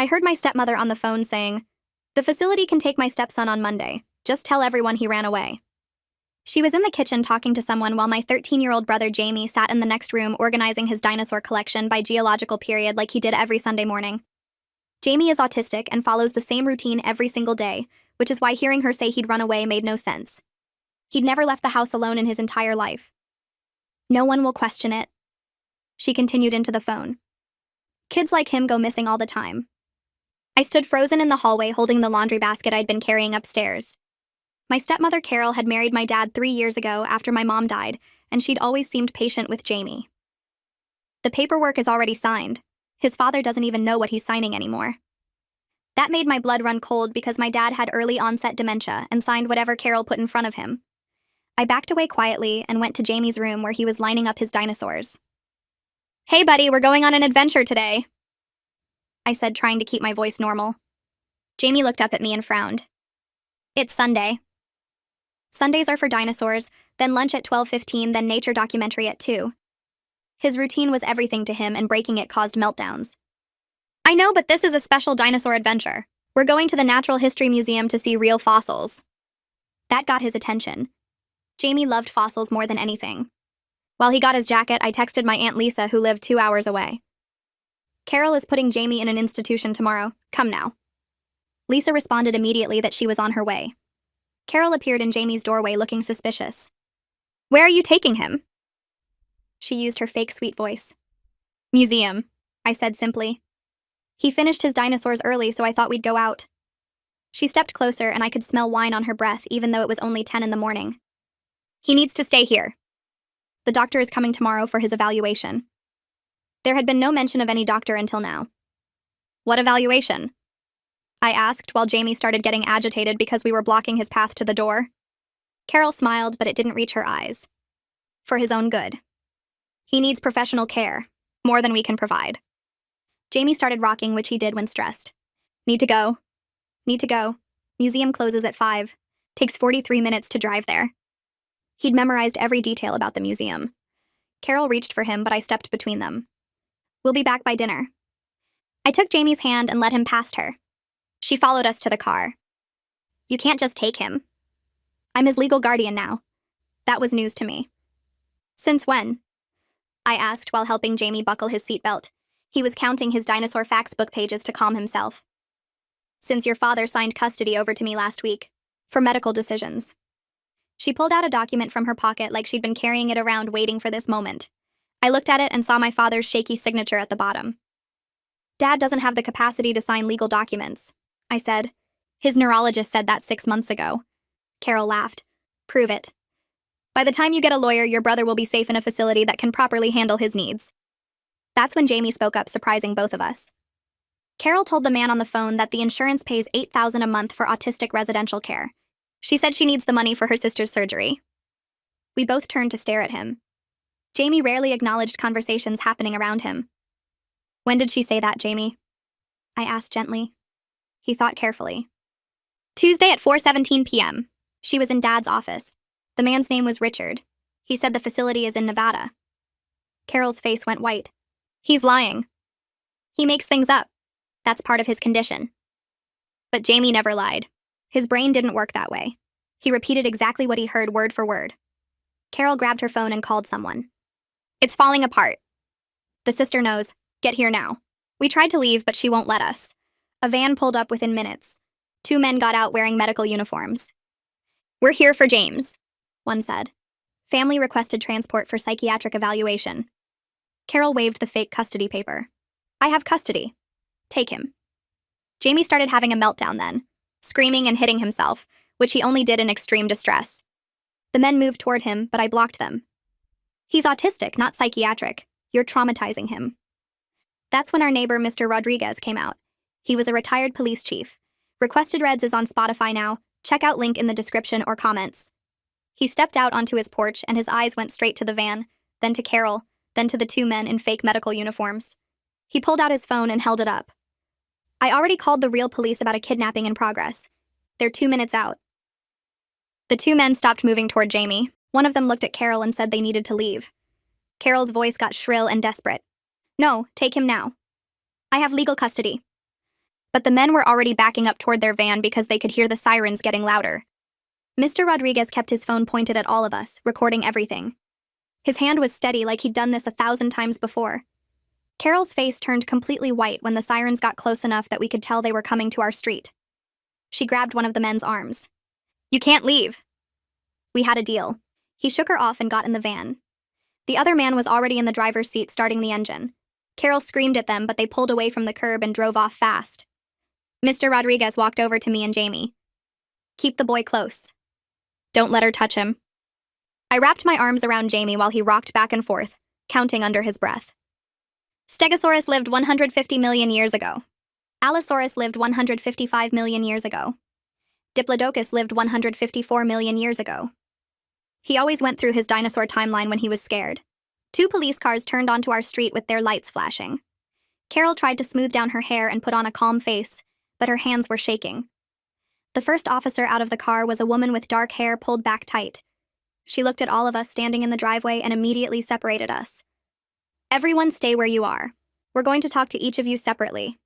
I heard my stepmother on the phone saying, "The facility can take my stepson on Monday. Just tell everyone he ran away." She was in the kitchen talking to someone while my 13-year-old brother Jamie sat in the next room organizing his dinosaur collection by geological period like he did every Sunday morning. Jamie is autistic and follows the same routine every single day, which is why hearing her say he'd run away made no sense. He'd never left the house alone in his entire life. "No one will question it," she continued into the phone. "Kids like him go missing all the time." I stood frozen in the hallway holding the laundry basket I'd been carrying upstairs. My stepmother Carol had married my dad 3 years ago after my mom died, and she'd always seemed patient with Jamie. "The paperwork is already signed. His father doesn't even know what he's signing anymore." That made my blood run cold because my dad had early onset dementia and signed whatever Carol put in front of him. I backed away quietly and went to Jamie's room where he was lining up his dinosaurs. "Hey buddy, we're going on an adventure today," I said, trying to keep my voice normal. Jamie looked up at me and frowned. "It's Sunday." Sundays are for dinosaurs, then lunch at 12:15, then nature documentary at 2. His routine was everything to him, and breaking it caused meltdowns. "I know, but this is a special dinosaur adventure. We're going to the Natural History Museum to see real fossils." That got his attention. Jamie loved fossils more than anything. While he got his jacket, I texted my Aunt Lisa, who lived 2 hours away. "Carol is putting Jamie in an institution tomorrow. Come now." Lisa responded immediately that she was on her way. Carol appeared in Jamie's doorway looking suspicious. "Where are you taking him?" She used her fake sweet voice. "Museum," I said simply. "He finished his dinosaurs early, so I thought we'd go out." She stepped closer and I could smell wine on her breath even though it was only 10 in the morning. "He needs to stay here. The doctor is coming tomorrow for his evaluation." There had been no mention of any doctor until now. "What evaluation?" I asked while Jamie started getting agitated because we were blocking his path to the door. Carol smiled, but it didn't reach her eyes. "For his own good. He needs professional care, more than we can provide." Jamie started rocking, which he did when stressed. "Need to go. Need to go. Museum closes at 5. Takes 43 minutes to drive there." He'd memorized every detail about the museum. Carol reached for him, but I stepped between them. "We'll be back by dinner." I took Jamie's hand and led him past her. She followed us to the car. "You can't just take him." "I'm his legal guardian now." That was news to me. "Since when?" I asked while helping Jamie buckle his seatbelt. He was counting his dinosaur facts book pages to calm himself. "Since your father signed custody over to me last week. For medical decisions." She pulled out a document from her pocket like she'd been carrying it around waiting for this moment. I looked at it and saw my father's shaky signature at the bottom. "Dad doesn't have the capacity to sign legal documents," I said. "His neurologist said that 6 months ago." Carol laughed. "Prove it. By the time you get a lawyer, your brother will be safe in a facility that can properly handle his needs." That's when Jamie spoke up, surprising both of us. Carol told the man on the phone that the insurance pays $8,000 a month for autistic residential care. She said she needs the money for her sister's surgery. We both turned to stare at him. Jamie rarely acknowledged conversations happening around him. "When did she say that, Jamie?" I asked gently. He thought carefully. "Tuesday at 4:17 p.m. She was in Dad's office. The man's name was Richard. He said the facility is in Nevada." Carol's face went white. "He's lying. He makes things up. That's part of his condition." But Jamie never lied. His brain didn't work that way. He repeated exactly what he heard word for word. Carol grabbed her phone and called someone. "It's falling apart. The sister knows. Get here now." We tried to leave, but she won't let us. A van pulled up within minutes. 2 men got out wearing medical uniforms. "We're here for James," one said. "Family requested transport for psychiatric evaluation." Carol waved the fake custody paper. "I have custody. Take him." Jamie started having a meltdown then, screaming and hitting himself, which he only did in extreme distress. The men moved toward him, but I blocked them. "He's autistic, not psychiatric. You're traumatizing him." That's when our neighbor, Mr. Rodriguez, came out. He was a retired police chief. Requested Reds is on Spotify now. Check out link in the description or comments. He stepped out onto his porch and his eyes went straight to the van, then to Carol, then to the 2 men in fake medical uniforms. He pulled out his phone and held it up. "I already called the real police about a kidnapping in progress. They're 2 minutes out." The 2 men stopped moving toward Jamie. One of them looked at Carol and said they needed to leave. Carol's voice got shrill and desperate. "No, take him now. I have legal custody." but the men were already backing up toward their van because they could hear the sirens getting louder. Mr. Rodriguez kept his phone pointed at all of us, recording everything. His hand was steady like he'd done this 1,000 times before. Carol's face turned completely white when the sirens got close enough that we could tell they were coming to our street. She grabbed one of the men's arms. "You can't leave." We had a deal. He shook her off and got in the van. The other man was already in the driver's seat starting the engine. Carol screamed at them, but they pulled away from the curb and drove off fast. Mr. Rodriguez walked over to me and Jamie. "Keep the boy close. Don't let her touch him." I wrapped my arms around Jamie while he rocked back and forth, counting under his breath. Stegosaurus lived 150 million years ago. Allosaurus lived 155 million years ago. Diplodocus lived 154 million years ago. He always went through his dinosaur timeline when he was scared. 2 police cars turned onto our street with their lights flashing. Carol tried to smooth down her hair and put on a calm face, but her hands were shaking. The first officer out of the car was a woman with dark hair pulled back tight. She looked at all of us standing in the driveway and immediately separated us. "Everyone stay where you are. We're going to talk to each of you separately."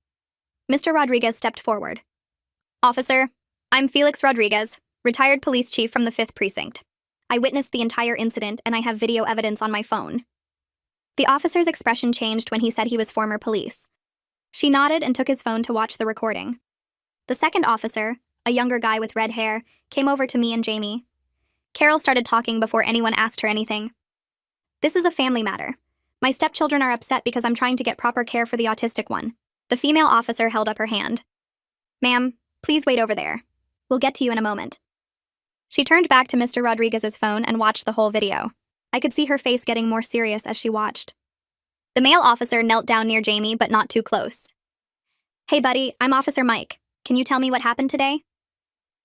Mr. Rodriguez stepped forward. "Officer, I'm Felix Rodriguez, retired police chief from the 5th Precinct. I witnessed the entire incident and I have video evidence on my phone." The officer's expression changed when he said he was former police. She nodded and took his phone to watch the recording. The second officer, a younger guy with red hair, came over to me and Jamie. Carol started talking before anyone asked her anything. "This is a family matter. My stepchildren are upset because I'm trying to get proper care for the autistic one." The female officer held up her hand. "Ma'am, please wait over there. We'll get to you in a moment." She turned back to Mr. Rodriguez's phone and watched the whole video. I could see her face getting more serious as she watched. The male officer knelt down near Jamie, but not too close. "Hey buddy, I'm Officer Mike. Can you tell me what happened today?"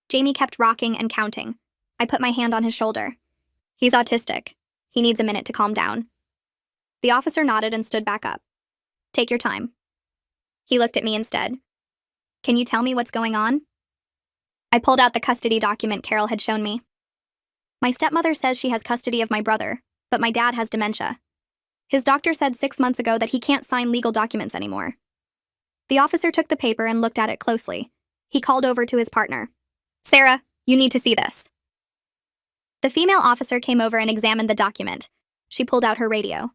Jamie kept rocking and counting. I put my hand on his shoulder. "He's autistic. He needs a minute to calm down." The officer nodded and stood back up. "Take your time." He looked at me instead. "Can you tell me what's going on?" I pulled out the custody document Carol had shown me. "My stepmother says she has custody of my brother, but my dad has dementia. His doctor said 6 months ago that he can't sign legal documents anymore." The officer took the paper and looked at it closely. He called over to his partner. "Sarah, you need to see this." The female officer came over and examined the document. She pulled out her radio.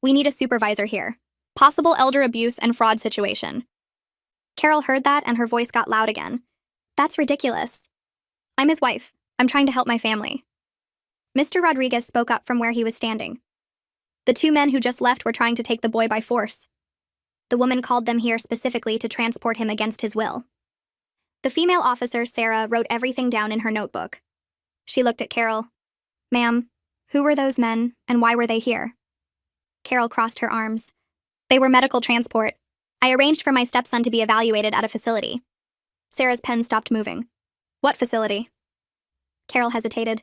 "We need a supervisor here. Possible elder abuse and fraud situation." Carol heard that and her voice got loud again. "That's ridiculous. I'm his wife. I'm trying to help my family." Mr. Rodriguez spoke up from where he was standing. "The 2 men who just left were trying to take the boy by force. The woman called them here specifically to transport him against his will." The female officer, Sarah, wrote everything down in her notebook. She looked at Carol. "Ma'am, who were those men and why were they here?" Carol crossed her arms. "They were medical transport. I arranged for my stepson to be evaluated at a facility." Sarah's pen stopped moving. "What facility?" Carol hesitated.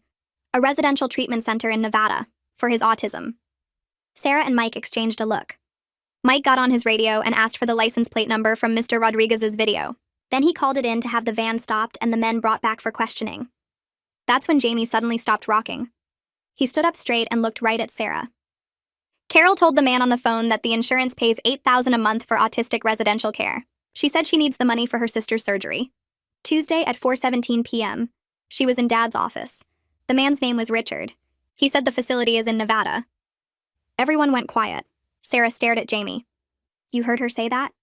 "A residential treatment center in Nevada, for his autism." Sarah and Mike exchanged a look. Mike got on his radio and asked for the license plate number from Mr. Rodriguez's video. Then he called it in to have the van stopped and the men brought back for questioning. That's when Jamie suddenly stopped rocking. He stood up straight and looked right at Sarah. Carol told the man on the phone that the insurance pays $8,000 a month for autistic residential care. She said she needs the money for her sister's surgery. Tuesday at 4:17 p.m., she was in Dad's office. The man's name was Richard. He said the facility is in Nevada. Everyone went quiet. Sarah stared at Jamie. "You heard her say that?"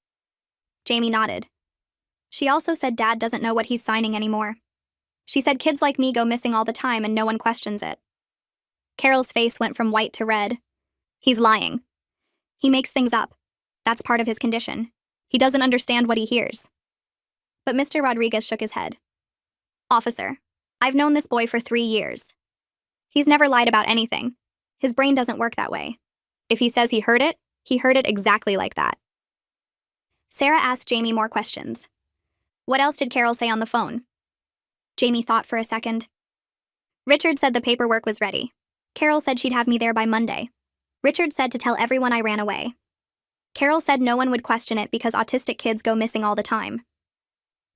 Jamie nodded. "She also said Dad doesn't know what he's signing anymore. She said kids like me go missing all the time and no one questions it." Carol's face went from white to red. "He's lying. He makes things up. That's part of his condition. He doesn't understand what he hears." But Mr. Rodriguez shook his head. "Officer, I've known this boy for 3 years. He's never lied about anything. His brain doesn't work that way. If he says he heard it exactly like that." Sarah asked Jamie more questions. "What else did Carol say on the phone?" Jamie thought for a second. "Richard said the paperwork was ready. Carol said she'd have me there by Monday. Richard said to tell everyone I ran away. Carol said no one would question it because autistic kids go missing all the time."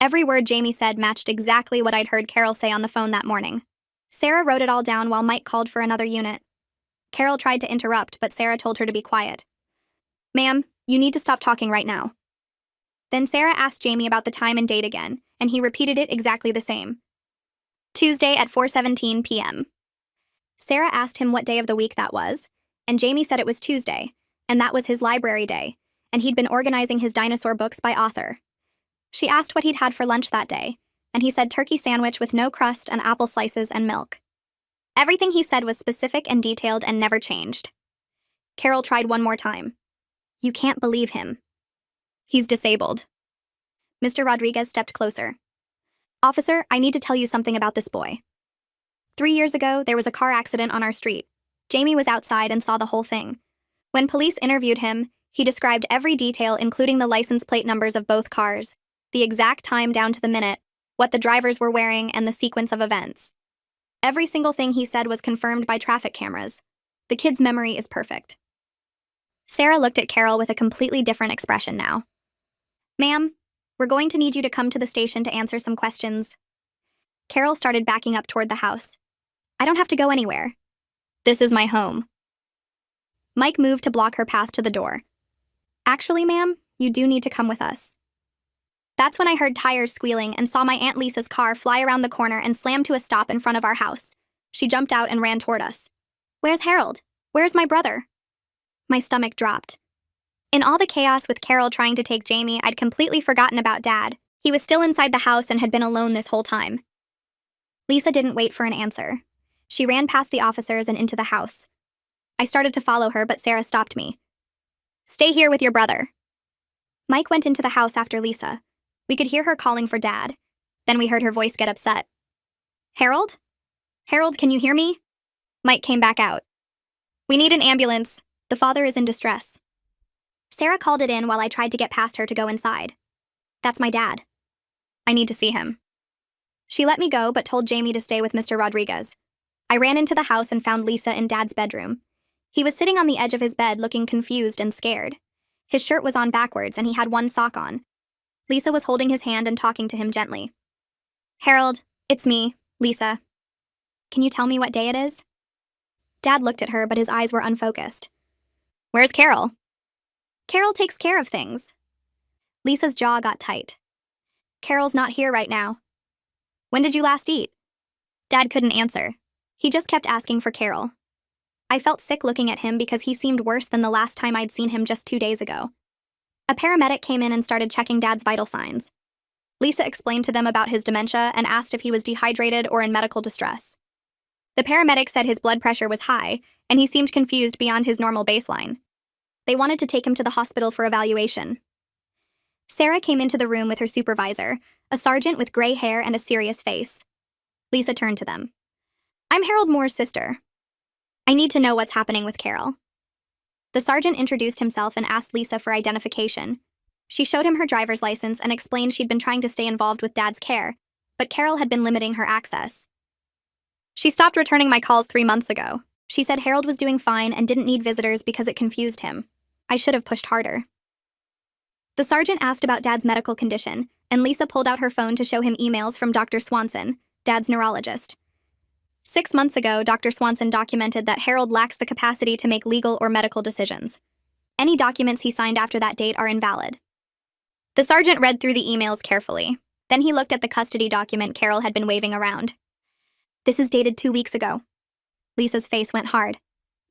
Every word Jamie said matched exactly what I'd heard Carol say on the phone that morning. Sarah wrote it all down while Mike called for another unit. Carol tried to interrupt, but Sarah told her to be quiet. "Ma'am, you need to stop talking right now." Then Sarah asked Jamie about the time and date again, and he repeated it exactly the same. Tuesday at 4:17 p.m. Sarah asked him what day of the week that was, and Jamie said it was Tuesday, and that was his library day, and he'd been organizing his dinosaur books by author. She asked what he'd had for lunch that day, and he said turkey sandwich with no crust and apple slices and milk. Everything he said was specific and detailed and never changed. Carol tried one more time. You can't believe him. He's disabled. Mr. Rodriguez stepped closer. Officer, I need to tell you something about this boy. 3 years ago, there was a car accident on our street. Jamie was outside and saw the whole thing. When police interviewed him, he described every detail, including the license plate numbers of both cars, the exact time down to the minute, what the drivers were wearing, and the sequence of events. Every single thing he said was confirmed by traffic cameras. The kid's memory is perfect. Sarah looked at Carol with a completely different expression now. Ma'am, we're going to need you to come to the station to answer some questions. Carol started backing up toward the house. I don't have to go anywhere. This is my home. Mike moved to block her path to the door. Actually, ma'am, you do need to come with us. That's when I heard tires squealing and saw my Aunt Lisa's car fly around the corner and slam to a stop in front of our house. She jumped out and ran toward us. Where's Harold? Where's my brother? My stomach dropped. In all the chaos with Carol trying to take Jamie, I'd completely forgotten about Dad. He was still inside the house and had been alone this whole time. Lisa didn't wait for an answer. She ran past the officers and into the house. I started to follow her, but Sarah stopped me. Stay here with your brother. Mike went into the house after Lisa. We could hear her calling for Dad. Then we heard her voice get upset. Harold? Harold, can you hear me? Mike came back out. We need an ambulance. The father is in distress. Sarah called it in while I tried to get past her to go inside. That's my dad. I need to see him. She let me go, but told Jamie to stay with Mr. Rodriguez. I ran into the house and found Lisa in Dad's bedroom. He was sitting on the edge of his bed looking confused and scared. His shirt was on backwards and he had one sock on. Lisa was holding his hand and talking to him gently. Harold, it's me, Lisa. Can you tell me what day it is? Dad looked at her, but his eyes were unfocused. Where's Carol? Carol takes care of things. Lisa's jaw got tight. Carol's not here right now. When did you last eat? Dad couldn't answer. He just kept asking for Carol. I felt sick looking at him because he seemed worse than the last time I'd seen him just 2 days ago. A paramedic came in and started checking Dad's vital signs. Lisa explained to them about his dementia and asked if he was dehydrated or in medical distress. The paramedic said his blood pressure was high, and he seemed confused beyond his normal baseline. They wanted to take him to the hospital for evaluation. Sarah came into the room with her supervisor, a sergeant with gray hair and a serious face. Lisa turned to them. I'm Harold Moore's sister. I need to know what's happening with Carol. The sergeant introduced himself and asked Lisa for identification. She showed him her driver's license and explained she'd been trying to stay involved with Dad's care, but Carol had been limiting her access. She stopped returning my calls 3 months ago. She said Harold was doing fine and didn't need visitors because it confused him. I should have pushed harder. The sergeant asked about Dad's medical condition, and Lisa pulled out her phone to show him emails from Dr. Swanson, Dad's neurologist. 6 months ago, Dr. Swanson documented that Harold lacks the capacity to make legal or medical decisions. Any documents he signed after that date are invalid. The sergeant read through the emails carefully. Then he looked at the custody document Carol had been waving around. This is dated 2 weeks ago. Lisa's face went hard.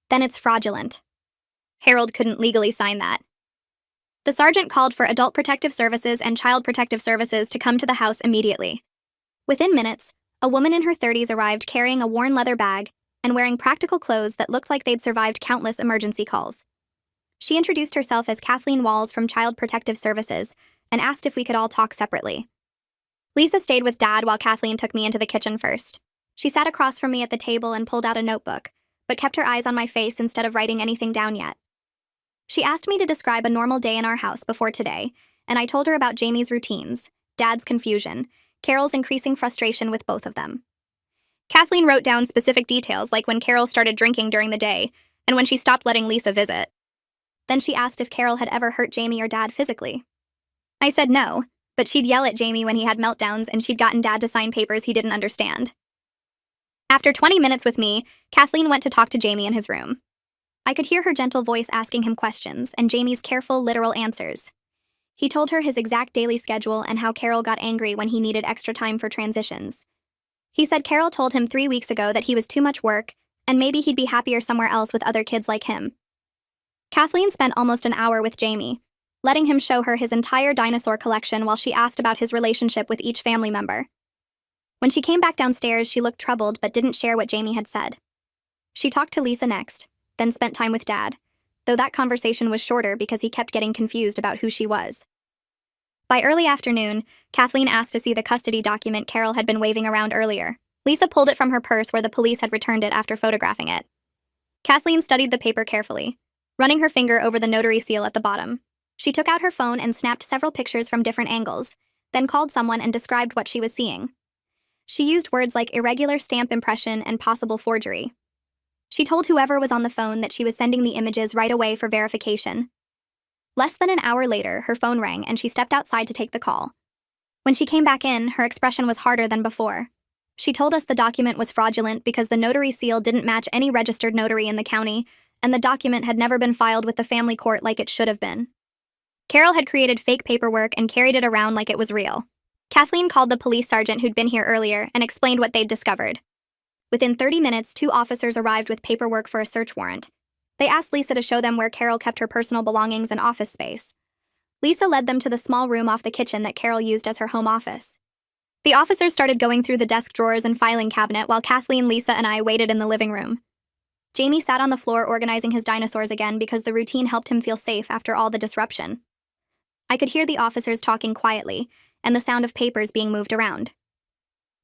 Then it's fraudulent. Harold couldn't legally sign that. The sergeant called for Adult Protective Services and Child Protective Services to come to the house immediately. Within minutes, a woman in her 30s arrived carrying a worn leather bag and wearing practical clothes that looked like they'd survived countless emergency calls. She introduced herself as Kathleen Walls from Child Protective Services and asked if we could all talk separately. Lisa stayed with Dad while Kathleen took me into the kitchen first. She sat across from me at the table and pulled out a notebook, but kept her eyes on my face instead of writing anything down yet. She asked me to describe a normal day in our house before today, and I told her about Jamie's routines, Dad's confusion, Carol's increasing frustration with both of them. Kathleen wrote down specific details like when Carol started drinking during the day and when she stopped letting Lisa visit. Then she asked if Carol had ever hurt Jamie or Dad physically. I said no, but she'd yell at Jamie when he had meltdowns and she'd gotten Dad to sign papers he didn't understand. After 20 minutes with me, Kathleen went to talk to Jamie in his room. I could hear her gentle voice asking him questions and Jamie's careful, literal answers. He told her his exact daily schedule and how Carol got angry when he needed extra time for transitions. He said Carol told him 3 weeks ago that he was too much work, and maybe he'd be happier somewhere else with other kids like him. Kathleen spent almost an hour with Jamie, letting him show her his entire dinosaur collection while she asked about his relationship with each family member. When she came back downstairs, she looked troubled but didn't share what Jamie had said. She talked to Lisa next, then spent time with Dad, though that conversation was shorter because he kept getting confused about who she was. By early afternoon, Kathleen asked to see the custody document Carol had been waving around earlier. Lisa pulled it from her purse where the police had returned it after photographing it. Kathleen studied the paper carefully, running her finger over the notary seal at the bottom. She took out her phone and snapped several pictures from different angles, then called someone and described what she was seeing. She used words like irregular stamp impression and possible forgery. She told whoever was on the phone that she was sending the images right away for verification. Less than an hour later, her phone rang and she stepped outside to take the call. When she came back in, her expression was harder than before. She told us the document was fraudulent because the notary seal didn't match any registered notary in the county, and the document had never been filed with the family court like it should have been. Carol had created fake paperwork and carried it around like it was real. Kathleen called the police sergeant who'd been here earlier and explained what they'd discovered. Within 30 minutes, 2 officers arrived with paperwork for a search warrant. They asked Lisa to show them where Carol kept her personal belongings and office space. Lisa led them to the small room off the kitchen that Carol used as her home office. The officers started going through the desk drawers and filing cabinet while Kathleen, Lisa, and I waited in the living room. Jamie sat on the floor organizing his dinosaurs again because the routine helped him feel safe after all the disruption. I could hear the officers talking quietly and the sound of papers being moved around.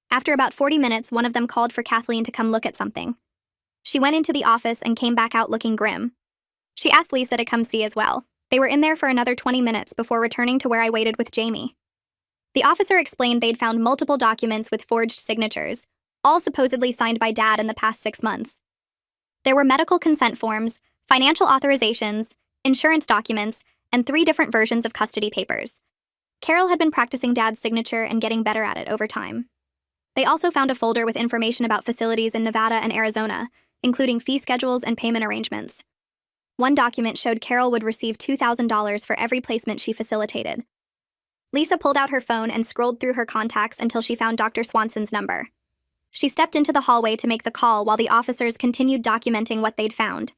After about 40 minutes, one of them called for Kathleen to come look at something. She went into the office and came back out looking grim. She asked Lisa to come see as well. They were in there for another 20 minutes before returning to where I waited with Jamie. The officer explained they'd found multiple documents with forged signatures, all supposedly signed by Dad in the past 6 months. There were medical consent forms, financial authorizations, insurance documents, and 3 different versions of custody papers. Carol had been practicing Dad's signature and getting better at it over time. They also found a folder with information about facilities in Nevada and Arizona, including fee schedules and payment arrangements. One document showed Carol would receive $2,000 for every placement she facilitated. Lisa pulled out her phone and scrolled through her contacts until she found Dr. Swanson's number. She stepped into the hallway to make the call while the officers continued documenting what they'd found.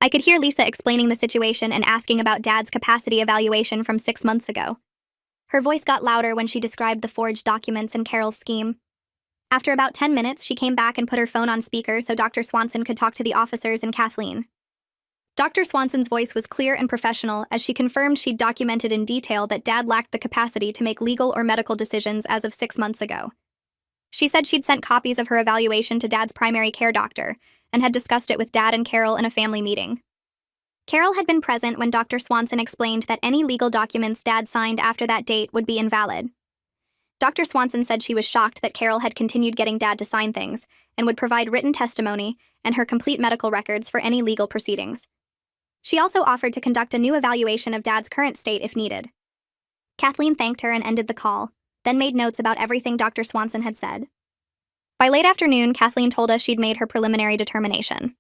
I could hear Lisa explaining the situation and asking about Dad's capacity evaluation from 6 months ago. Her voice got louder when she described the forged documents and Carol's scheme. After about 10 minutes, she came back and put her phone on speaker so Dr. Swanson could talk to the officers and Kathleen. Dr. Swanson's voice was clear and professional as she confirmed she'd documented in detail that Dad lacked the capacity to make legal or medical decisions as of 6 months ago. She said she'd sent copies of her evaluation to Dad's primary care doctor and had discussed it with Dad and Carol in a family meeting. Carol had been present when Dr. Swanson explained that any legal documents Dad signed after that date would be invalid. Dr. Swanson said she was shocked that Carol had continued getting Dad to sign things and would provide written testimony and her complete medical records for any legal proceedings. She also offered to conduct a new evaluation of Dad's current state if needed. Kathleen thanked her and ended the call, then made notes about everything Dr. Swanson had said. By late afternoon, Kathleen told us she'd made her preliminary determination.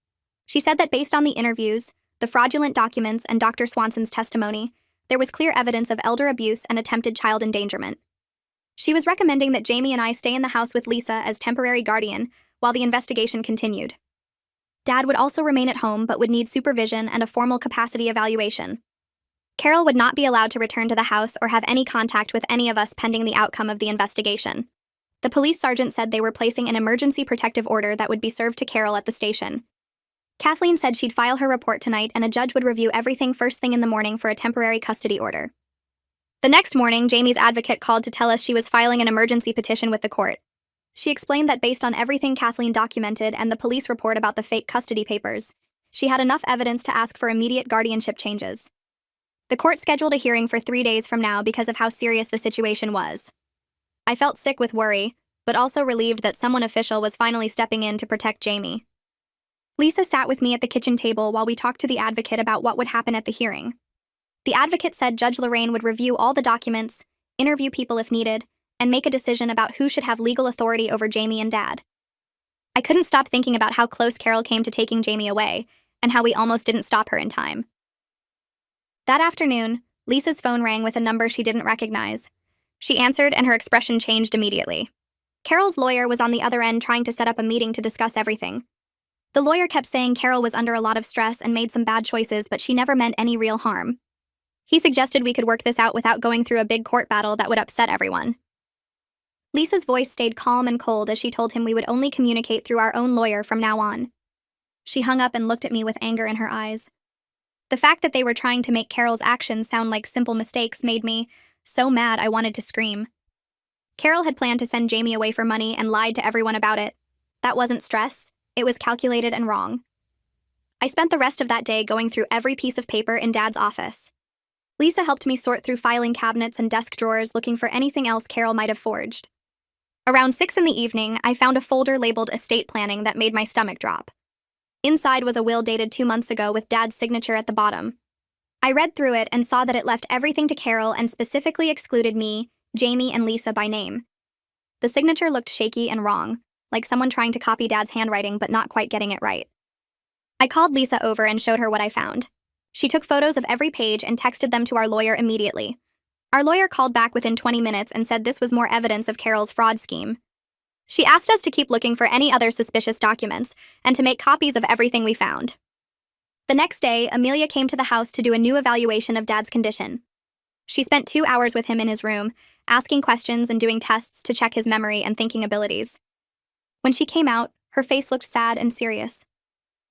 She said that based on the interviews, the fraudulent documents, and Dr. Swanson's testimony, there was clear evidence of elder abuse and attempted child endangerment. She was recommending that Jamie and I stay in the house with Lisa as temporary guardian while the investigation continued. Dad would also remain at home but would need supervision and a formal capacity evaluation. Carol would not be allowed to return to the house or have any contact with any of us pending the outcome of the investigation. The police sergeant said they were placing an emergency protective order that would be served to Carol at the station. Kathleen said she'd file her report tonight and a judge would review everything first thing in the morning for a temporary custody order. The next morning, Jamie's advocate called to tell us she was filing an emergency petition with the court. She explained that based on everything Kathleen documented and the police report about the fake custody papers, she had enough evidence to ask for immediate guardianship changes. The court scheduled a hearing for 3 days from now because of how serious the situation was. I felt sick with worry, but also relieved that someone official was finally stepping in to protect Jamie. Lisa sat with me at the kitchen table while we talked to the advocate about what would happen at the hearing. The advocate said Judge Lorraine would review all the documents, interview people if needed, and make a decision about who should have legal authority over Jamie and Dad. I couldn't stop thinking about how close Carol came to taking Jamie away, and how we almost didn't stop her in time. That afternoon, Lisa's phone rang with a number she didn't recognize. She answered, and her expression changed immediately. Carol's lawyer was on the other end trying to set up a meeting to discuss everything. The lawyer kept saying Carol was under a lot of stress and made some bad choices, but she never meant any real harm. He suggested we could work this out without going through a big court battle that would upset everyone. Lisa's voice stayed calm and cold as she told him we would only communicate through our own lawyer from now on. She hung up and looked at me with anger in her eyes. The fact that they were trying to make Carol's actions sound like simple mistakes made me so mad I wanted to scream. Carol had planned to send Jamie away for money and lied to everyone about it. That wasn't stress. It was calculated and wrong. I spent the rest of that day going through every piece of paper in Dad's office. Lisa helped me sort through filing cabinets and desk drawers looking for anything else Carol might have forged. Around 6 in the evening, I found a folder labeled estate planning that made my stomach drop. Inside was a will dated 2 months ago with Dad's signature at the bottom. I read through it and saw that it left everything to Carol and specifically excluded me, Jamie, and Lisa by name. The signature looked shaky and wrong, like someone trying to copy Dad's handwriting but not quite getting it right. I called Lisa over and showed her what I found. She took photos of every page and texted them to our lawyer immediately. Our lawyer called back within 20 minutes and said this was more evidence of Carol's fraud scheme. She asked us to keep looking for any other suspicious documents and to make copies of everything we found. The next day, Amelia came to the house to do a new evaluation of Dad's condition. She spent 2 hours with him in his room, asking questions and doing tests to check his memory and thinking abilities. When she came out, her face looked sad and serious.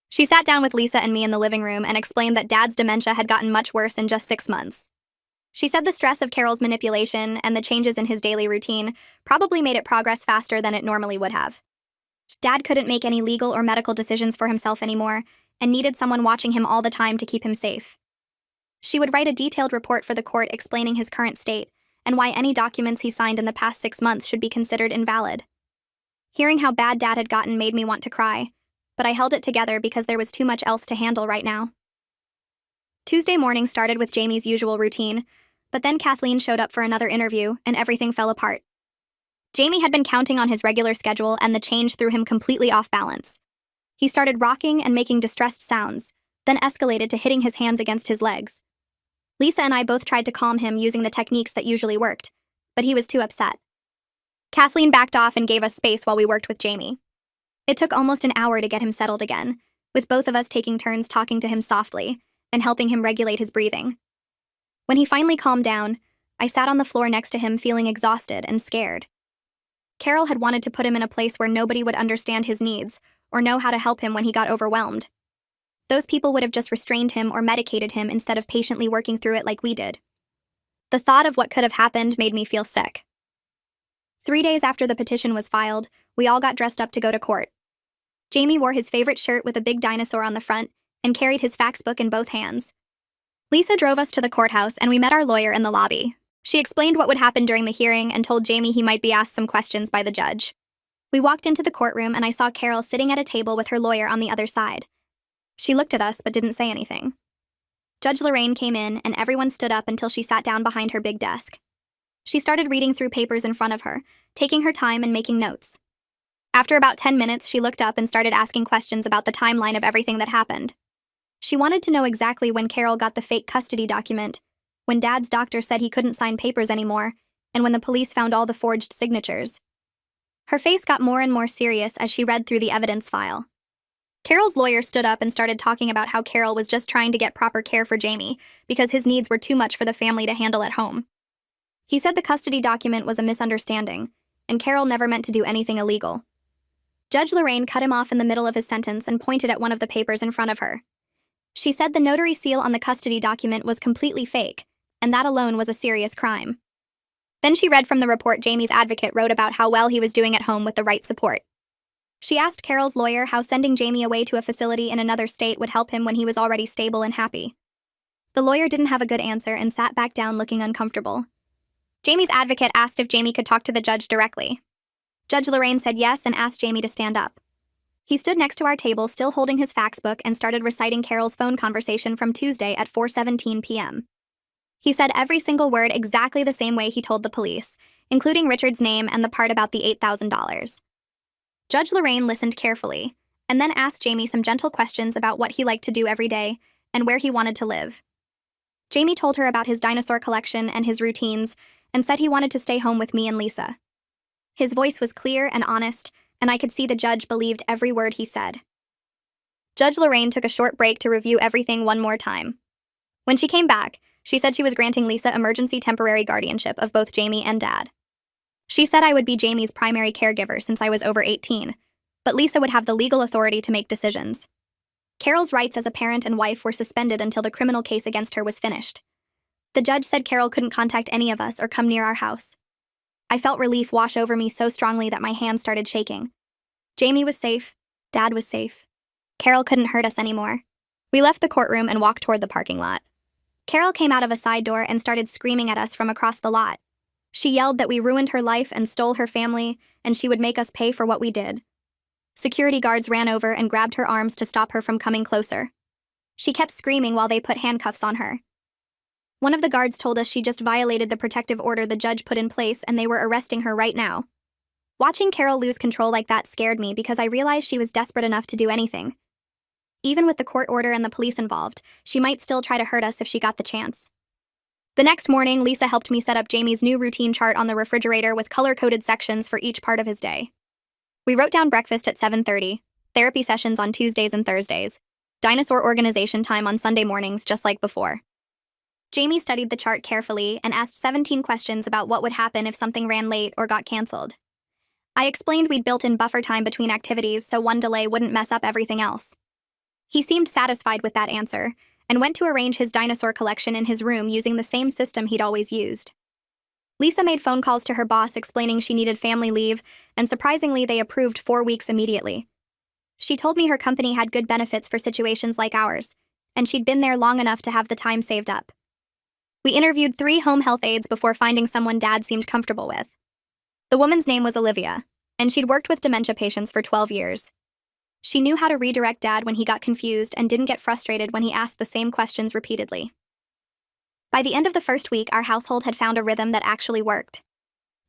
She sat down with Lisa and me in the living room and explained that Dad's dementia had gotten much worse in just 6 months. She said the stress of Carol's manipulation and the changes in his daily routine probably made it progress faster than it normally would have. Dad couldn't make any legal or medical decisions for himself anymore and needed someone watching him all the time to keep him safe. She would write a detailed report for the court explaining his current state and why any documents he signed in the past 6 months should be considered invalid. Hearing how bad Dad had gotten made me want to cry, but I held it together because there was too much else to handle right now. Tuesday morning started with Jamie's usual routine, but then Kathleen showed up for another interview and everything fell apart. Jamie had been counting on his regular schedule and the change threw him completely off balance. He started rocking and making distressed sounds, then escalated to hitting his hands against his legs. Lisa and I both tried to calm him using the techniques that usually worked, but he was too upset. Kathleen backed off and gave us space while we worked with Jamie. It took almost an hour to get him settled again, with both of us taking turns talking to him softly and helping him regulate his breathing. When he finally calmed down, I sat on the floor next to him feeling exhausted and scared. Carol had wanted to put him in a place where nobody would understand his needs or know how to help him when he got overwhelmed. Those people would have just restrained him or medicated him instead of patiently working through it like we did. The thought of what could have happened made me feel sick. 3 days after the petition was filed, we all got dressed up to go to court. Jamie wore his favorite shirt with a big dinosaur on the front and carried his fax book in both hands. Lisa drove us to the courthouse and we met our lawyer in the lobby. She explained what would happen during the hearing and told Jamie he might be asked some questions by the judge. We walked into the courtroom and I saw Carol sitting at a table with her lawyer on the other side. She looked at us but didn't say anything. Judge Lorraine came in and everyone stood up until she sat down behind her big desk. She started reading through papers in front of her, taking her time and making notes. After about 10 minutes, she looked up and started asking questions about the timeline of everything that happened. She wanted to know exactly when Carol got the fake custody document, when Dad's doctor said he couldn't sign papers anymore, and when the police found all the forged signatures. Her face got more and more serious as she read through the evidence file. Carol's lawyer stood up and started talking about how Carol was just trying to get proper care for Jamie because his needs were too much for the family to handle at home. He said the custody document was a misunderstanding, and Carol never meant to do anything illegal. Judge Lorraine cut him off in the middle of his sentence and pointed at one of the papers in front of her. She said the notary seal on the custody document was completely fake, and that alone was a serious crime. Then she read from the report Jamie's advocate wrote about how well he was doing at home with the right support. She asked Carol's lawyer how sending Jamie away to a facility in another state would help him when he was already stable and happy. The lawyer didn't have a good answer and sat back down looking uncomfortable. Jamie's advocate asked if Jamie could talk to the judge directly. Judge Lorraine said yes and asked Jamie to stand up. He stood next to our table, still holding his fax book, and started reciting Carol's phone conversation from Tuesday at 4:17 p.m. He said every single word exactly the same way he told the police, including Richard's name and the part about the $8,000. Judge Lorraine listened carefully, and then asked Jamie some gentle questions about what he liked to do every day and where he wanted to live. Jamie told her about his dinosaur collection and his routines and said he wanted to stay home with me and Lisa. His voice was clear and honest, and I could see the judge believed every word he said. Judge Lorraine took a short break to review everything one more time. When she came back, she said she was granting Lisa emergency temporary guardianship of both Jamie and Dad. She said I would be Jamie's primary caregiver since I was over 18, but Lisa would have the legal authority to make decisions. Carol's rights as a parent and wife were suspended until the criminal case against her was finished. The judge said Carol couldn't contact any of us or come near our house. I felt relief wash over me so strongly that my hands started shaking. Jamie was safe. Dad was safe. Carol couldn't hurt us anymore. We left the courtroom and walked toward the parking lot. Carol came out of a side door and started screaming at us from across the lot. She yelled that we ruined her life and stole her family, and she would make us pay for what we did. Security guards ran over and grabbed her arms to stop her from coming closer. She kept screaming while they put handcuffs on her. One of the guards told us she just violated the protective order the judge put in place and they were arresting her right now. Watching Carol lose control like that scared me because I realized she was desperate enough to do anything. Even with the court order and the police involved, she might still try to hurt us if she got the chance. The next morning, Lisa helped me set up Jamie's new routine chart on the refrigerator with color-coded sections for each part of his day. We wrote down breakfast at 7:30, therapy sessions on Tuesdays and Thursdays, dinosaur organization time on Sunday mornings just like before. Jamie studied the chart carefully and asked 17 questions about what would happen if something ran late or got canceled. I explained we'd built in buffer time between activities so one delay wouldn't mess up everything else. He seemed satisfied with that answer and went to arrange his dinosaur collection in his room using the same system he'd always used. Lisa made phone calls to her boss explaining she needed family leave, and surprisingly they approved 4 weeks immediately. She told me her company had good benefits for situations like ours, and she'd been there long enough to have the time saved up. We interviewed 3 home health aides before finding someone Dad seemed comfortable with. The woman's name was Olivia, and she'd worked with dementia patients for 12 years. She knew how to redirect Dad when he got confused and didn't get frustrated when he asked the same questions repeatedly. By the end of the first week, our household had found a rhythm that actually worked.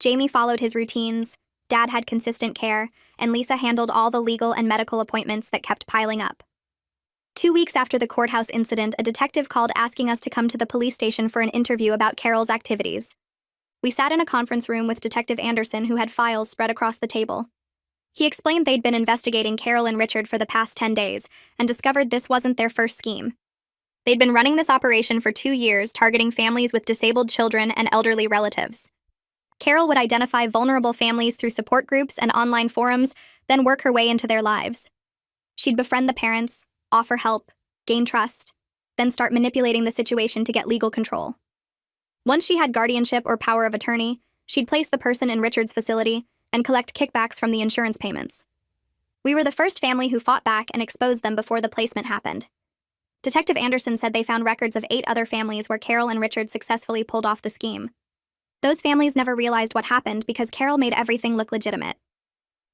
Jamie followed his routines, Dad had consistent care, and Lisa handled all the legal and medical appointments that kept piling up. 2 weeks after the courthouse incident, a detective called asking us to come to the police station for an interview about Carol's activities. We sat in a conference room with Detective Anderson, who had files spread across the table. He explained they'd been investigating Carol and Richard for the past 10 days and discovered this wasn't their first scheme. They'd been running this operation for 2 years, targeting families with disabled children and elderly relatives. Carol would identify vulnerable families through support groups and online forums, then work her way into their lives. She'd befriend the parents, offer help, gain trust, then start manipulating the situation to get legal control. Once she had guardianship or power of attorney, she'd place the person in Richard's facility and collect kickbacks from the insurance payments. We were the first family who fought back and exposed them before the placement happened. Detective Anderson said they found records of 8 other families where Carol and Richard successfully pulled off the scheme. Those families never realized what happened because Carol made everything look legitimate.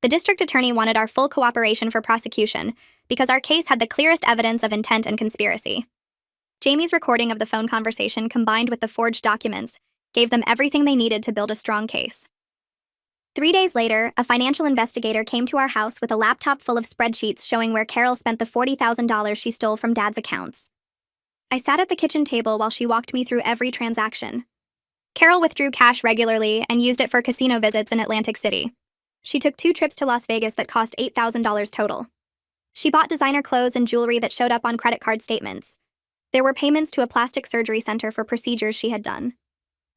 The district attorney wanted our full cooperation for prosecution because our case had the clearest evidence of intent and conspiracy. Jamie's recording of the phone conversation combined with the forged documents gave them everything they needed to build a strong case. 3 days later, a financial investigator came to our house with a laptop full of spreadsheets showing where Carol spent the $40,000 she stole from Dad's accounts. I sat at the kitchen table while she walked me through every transaction. Carol withdrew cash regularly and used it for casino visits in Atlantic City. She took 2 trips to Las Vegas that cost $8,000 total. She bought designer clothes and jewelry that showed up on credit card statements. There were payments to a plastic surgery center for procedures she had done.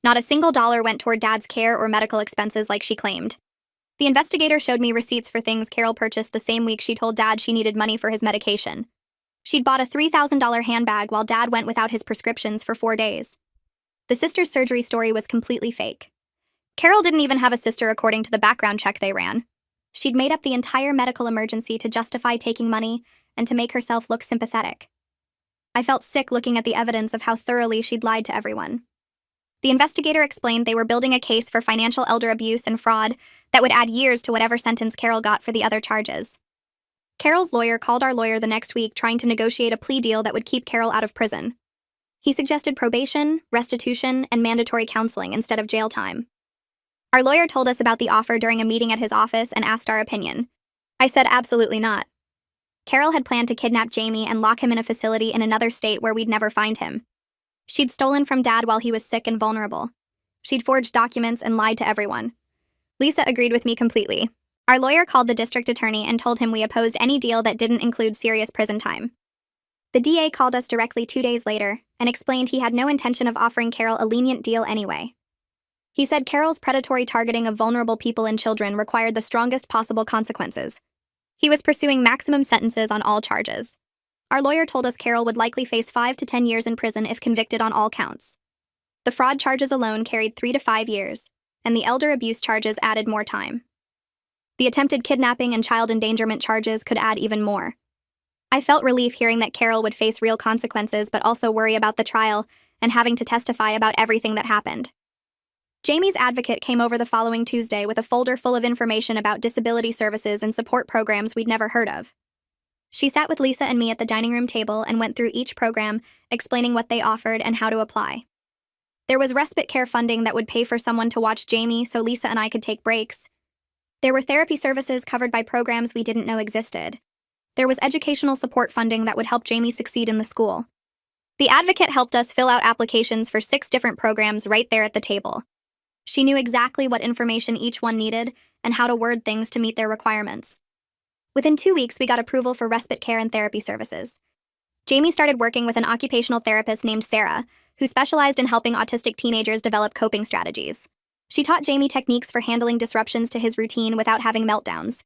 Not a single dollar went toward Dad's care or medical expenses like she claimed. The investigator showed me receipts for things Carol purchased the same week she told Dad she needed money for his medication. She'd bought a $3,000 handbag while Dad went without his prescriptions for 4 days. The sister's surgery story was completely fake. Carol didn't even have a sister according to the background check they ran. She'd made up the entire medical emergency to justify taking money and to make herself look sympathetic. I felt sick looking at the evidence of how thoroughly she'd lied to everyone. The investigator explained they were building a case for financial elder abuse and fraud that would add years to whatever sentence Carol got for the other charges. Carol's lawyer called our lawyer the next week trying to negotiate a plea deal that would keep Carol out of prison. He suggested probation, restitution, and mandatory counseling instead of jail time. Our lawyer told us about the offer during a meeting at his office and asked our opinion. I said absolutely not. Carol had planned to kidnap Jamie and lock him in a facility in another state where we'd never find him. She'd stolen from Dad while he was sick and vulnerable. She'd forged documents and lied to everyone. Lisa agreed with me completely. Our lawyer called the district attorney and told him we opposed any deal that didn't include serious prison time. The DA called us directly 2 days later and explained he had no intention of offering Carol a lenient deal anyway. He said Carol's predatory targeting of vulnerable people and children required the strongest possible consequences. He was pursuing maximum sentences on all charges. Our lawyer told us Carol would likely face 5 to 10 years in prison if convicted on all counts. The fraud charges alone carried 3 to 5 years, and the elder abuse charges added more time. The attempted kidnapping and child endangerment charges could add even more. I felt relief hearing that Carol would face real consequences but also worry about the trial and having to testify about everything that happened. Jamie's advocate came over the following Tuesday with a folder full of information about disability services and support programs we'd never heard of. She sat with Lisa and me at the dining room table and went through each program, explaining what they offered and how to apply. There was respite care funding that would pay for someone to watch Jamie so Lisa and I could take breaks. There were therapy services covered by programs we didn't know existed. There was educational support funding that would help Jamie succeed in the school. The advocate helped us fill out applications for 6 different programs right there at the table. She knew exactly what information each one needed and how to word things to meet their requirements. Within 2 weeks, we got approval for respite care and therapy services. Jamie started working with an occupational therapist named Sarah, who specialized in helping autistic teenagers develop coping strategies. She taught Jamie techniques for handling disruptions to his routine without having meltdowns.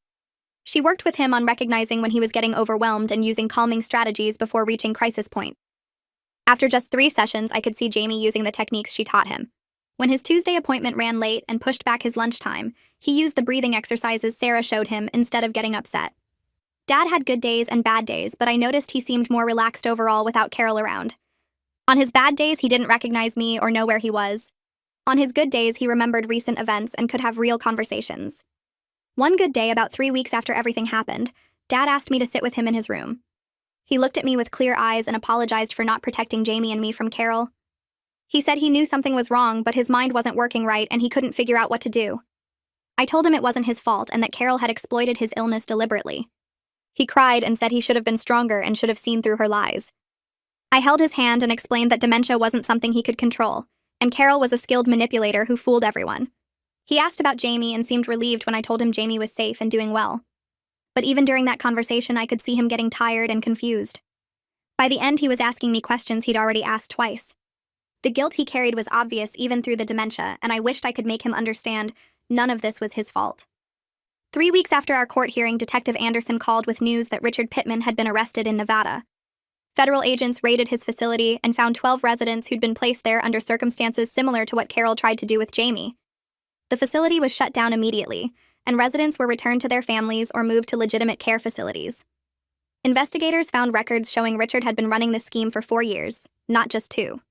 She worked with him on recognizing when he was getting overwhelmed and using calming strategies before reaching crisis point. After just 3 sessions, I could see Jamie using the techniques she taught him. When his Tuesday appointment ran late and pushed back his lunchtime, he used the breathing exercises Sarah showed him instead of getting upset. Dad had good days and bad days, but I noticed he seemed more relaxed overall without Carol around. On his bad days, he didn't recognize me or know where he was. On his good days, he remembered recent events and could have real conversations. One good day, about 3 weeks after everything happened, Dad asked me to sit with him in his room. He looked at me with clear eyes and apologized for not protecting Jamie and me from Carol. He said he knew something was wrong, but his mind wasn't working right and he couldn't figure out what to do. I told him it wasn't his fault and that Carol had exploited his illness deliberately. He cried and said he should have been stronger and should have seen through her lies. I held his hand and explained that dementia wasn't something he could control, and Carol was a skilled manipulator who fooled everyone. He asked about Jamie and seemed relieved when I told him Jamie was safe and doing well. But even during that conversation, I could see him getting tired and confused. By the end, he was asking me questions he'd already asked twice. The guilt he carried was obvious even through the dementia, and I wished I could make him understand none of this was his fault. 3 weeks after our court hearing, Detective Anderson called with news that Richard Pittman had been arrested in Nevada. Federal agents raided his facility and found 12 residents who'd been placed there under circumstances similar to what Carol tried to do with Jamie. The facility was shut down immediately, and residents were returned to their families or moved to legitimate care facilities. Investigators found records showing Richard had been running this scheme for 4 years, not just 2.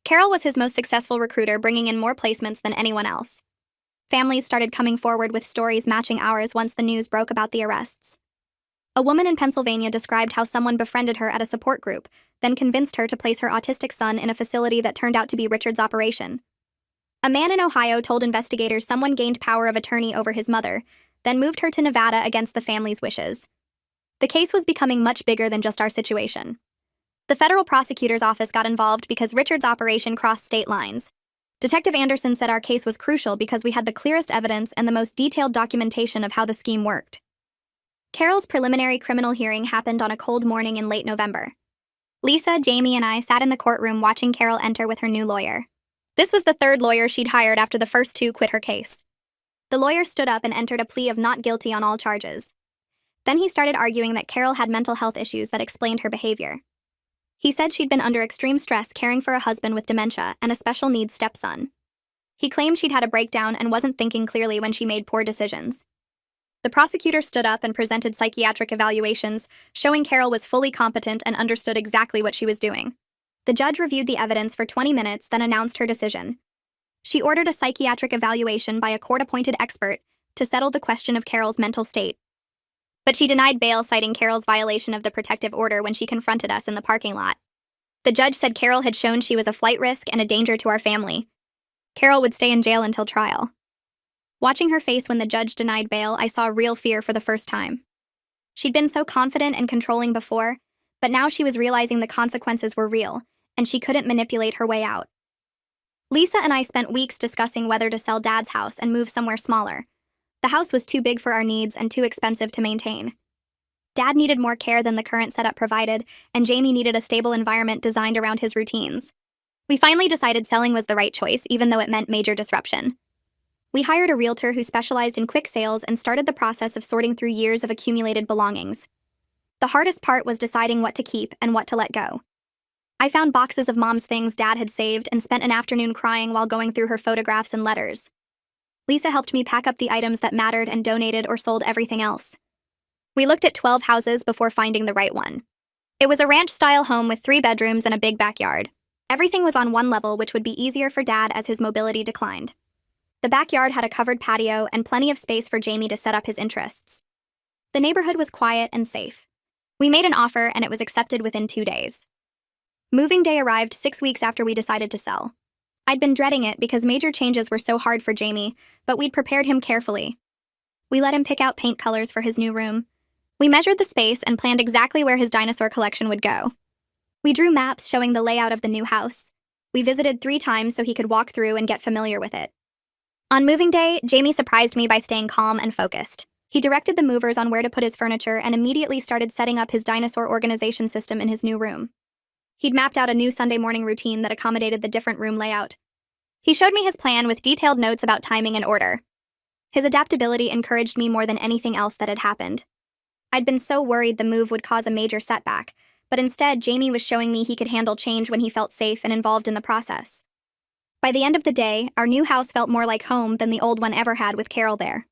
Carol was his most successful recruiter, bringing in more placements than anyone else. Families started coming forward with stories matching ours once the news broke about the arrests. A woman in Pennsylvania described how someone befriended her at a support group, then convinced her to place her autistic son in a facility that turned out to be Richard's operation. A man in Ohio told investigators someone gained power of attorney over his mother, then moved her to Nevada against the family's wishes. The case was becoming much bigger than just our situation. The federal prosecutor's office got involved because Richard's operation crossed state lines. Detective Anderson said our case was crucial because we had the clearest evidence and the most detailed documentation of how the scheme worked. Carol's preliminary criminal hearing happened on a cold morning in late November. Lisa, Jamie, and I sat in the courtroom watching Carol enter with her new lawyer. This was the 3rd lawyer she'd hired after the first 2 quit her case. The lawyer stood up and entered a plea of not guilty on all charges. Then he started arguing that Carol had mental health issues that explained her behavior. He said she'd been under extreme stress caring for a husband with dementia and a special needs stepson. He claimed she'd had a breakdown and wasn't thinking clearly when she made poor decisions. The prosecutor stood up and presented psychiatric evaluations, showing Carol was fully competent and understood exactly what she was doing. The judge reviewed the evidence for 20 minutes, then announced her decision. She ordered a psychiatric evaluation by a court-appointed expert to settle the question of Carol's mental state. But she denied bail, citing Carol's violation of the protective order when she confronted us in the parking lot. The judge said Carol had shown she was a flight risk and a danger to our family. Carol would stay in jail until trial. Watching her face when the judge denied bail, I saw real fear for the first time. She'd been so confident and controlling before, but now she was realizing the consequences were real, and she couldn't manipulate her way out. Lisa and I spent weeks discussing whether to sell Dad's house and move somewhere smaller. The house was too big for our needs and too expensive to maintain. Dad needed more care than the current setup provided, and Jamie needed a stable environment designed around his routines. We finally decided selling was the right choice, even though it meant major disruption. We hired a realtor who specialized in quick sales and started the process of sorting through years of accumulated belongings. The hardest part was deciding what to keep and what to let go. I found boxes of Mom's things Dad had saved and spent an afternoon crying while going through her photographs and letters. Lisa helped me pack up the items that mattered and donated or sold everything else. We looked at 12 houses before finding the right one. It was a ranch-style home with 3 bedrooms and a big backyard. Everything was on one level, which would be easier for Dad as his mobility declined. The backyard had a covered patio and plenty of space for Jamie to set up his interests. The neighborhood was quiet and safe. We made an offer and it was accepted within 2 days. Moving day arrived 6 weeks after we decided to sell. I'd been dreading it because major changes were so hard for Jamie, but we'd prepared him carefully. We let him pick out paint colors for his new room. We measured the space and planned exactly where his dinosaur collection would go. We drew maps showing the layout of the new house. We visited 3 times so he could walk through and get familiar with it. On moving day, Jamie surprised me by staying calm and focused. He directed the movers on where to put his furniture and immediately started setting up his dinosaur organization system in his new room. He'd mapped out a new Sunday morning routine that accommodated the different room layout. He showed me his plan with detailed notes about timing and order. His adaptability encouraged me more than anything else that had happened. I'd been so worried the move would cause a major setback, but instead Jamie was showing me he could handle change when he felt safe and involved in the process. By the end of the day, our new house felt more like home than the old one ever had with Carol there.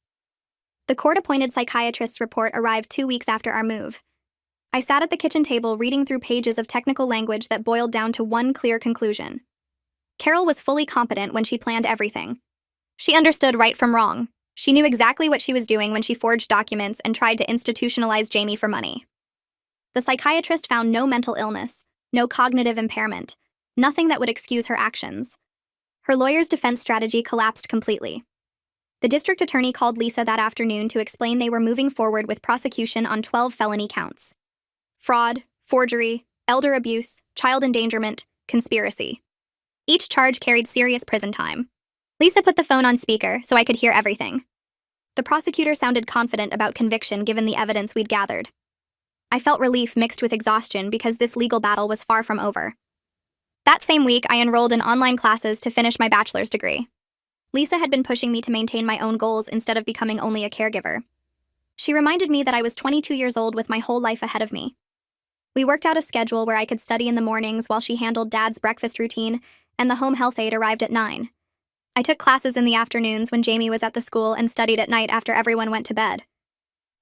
The court-appointed psychiatrist's report arrived 2 weeks after our move. I sat at the kitchen table reading through pages of technical language that boiled down to one clear conclusion. Carol was fully competent when she planned everything. She understood right from wrong. She knew exactly what she was doing when she forged documents and tried to institutionalize Jamie for money. The psychiatrist found no mental illness, no cognitive impairment, nothing that would excuse her actions. Her lawyer's defense strategy collapsed completely. The district attorney called Lisa that afternoon to explain they were moving forward with prosecution on 12 felony counts: fraud, forgery, elder abuse, child endangerment, conspiracy. Each charge carried serious prison time. Lisa put the phone on speaker so I could hear everything. The prosecutor sounded confident about conviction given the evidence we'd gathered. I felt relief mixed with exhaustion because this legal battle was far from over. That same week, I enrolled in online classes to finish my bachelor's degree. Lisa had been pushing me to maintain my own goals instead of becoming only a caregiver. She reminded me that I was 22 years old with my whole life ahead of me. We worked out a schedule where I could study in the mornings while she handled Dad's breakfast routine, and the home health aide arrived at 9. I took classes in the afternoons when Jamie was at the school and studied at night after everyone went to bed.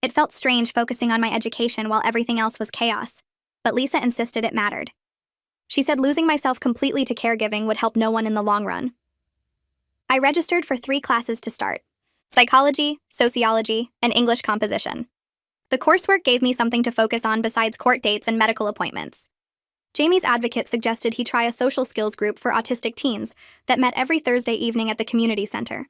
It felt strange focusing on my education while everything else was chaos, but Lisa insisted it mattered. She said losing myself completely to caregiving would help no one in the long run. I registered for 3 classes to start: psychology, sociology, and English composition. The coursework gave me something to focus on besides court dates and medical appointments. Jamie's advocate suggested he try a social skills group for autistic teens that met every Thursday evening at the community center.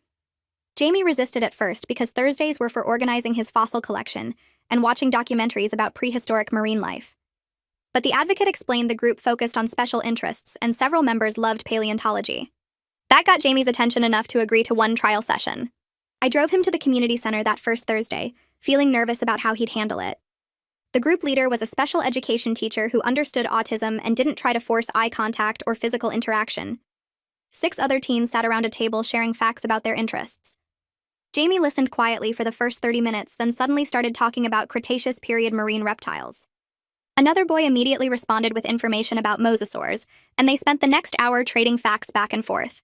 Jamie resisted at first because Thursdays were for organizing his fossil collection and watching documentaries about prehistoric marine life. But the advocate explained the group focused on special interests, and several members loved paleontology. That got Jamie's attention enough to agree to one trial session. I drove him to the community center that first Thursday, feeling nervous about how he'd handle it. The group leader was a special education teacher who understood autism and didn't try to force eye contact or physical interaction. 6 other teens sat around a table sharing facts about their interests. Jamie listened quietly for the first 30 minutes, then suddenly started talking about Cretaceous period marine reptiles. Another boy immediately responded with information about mosasaurs, and they spent the next hour trading facts back and forth.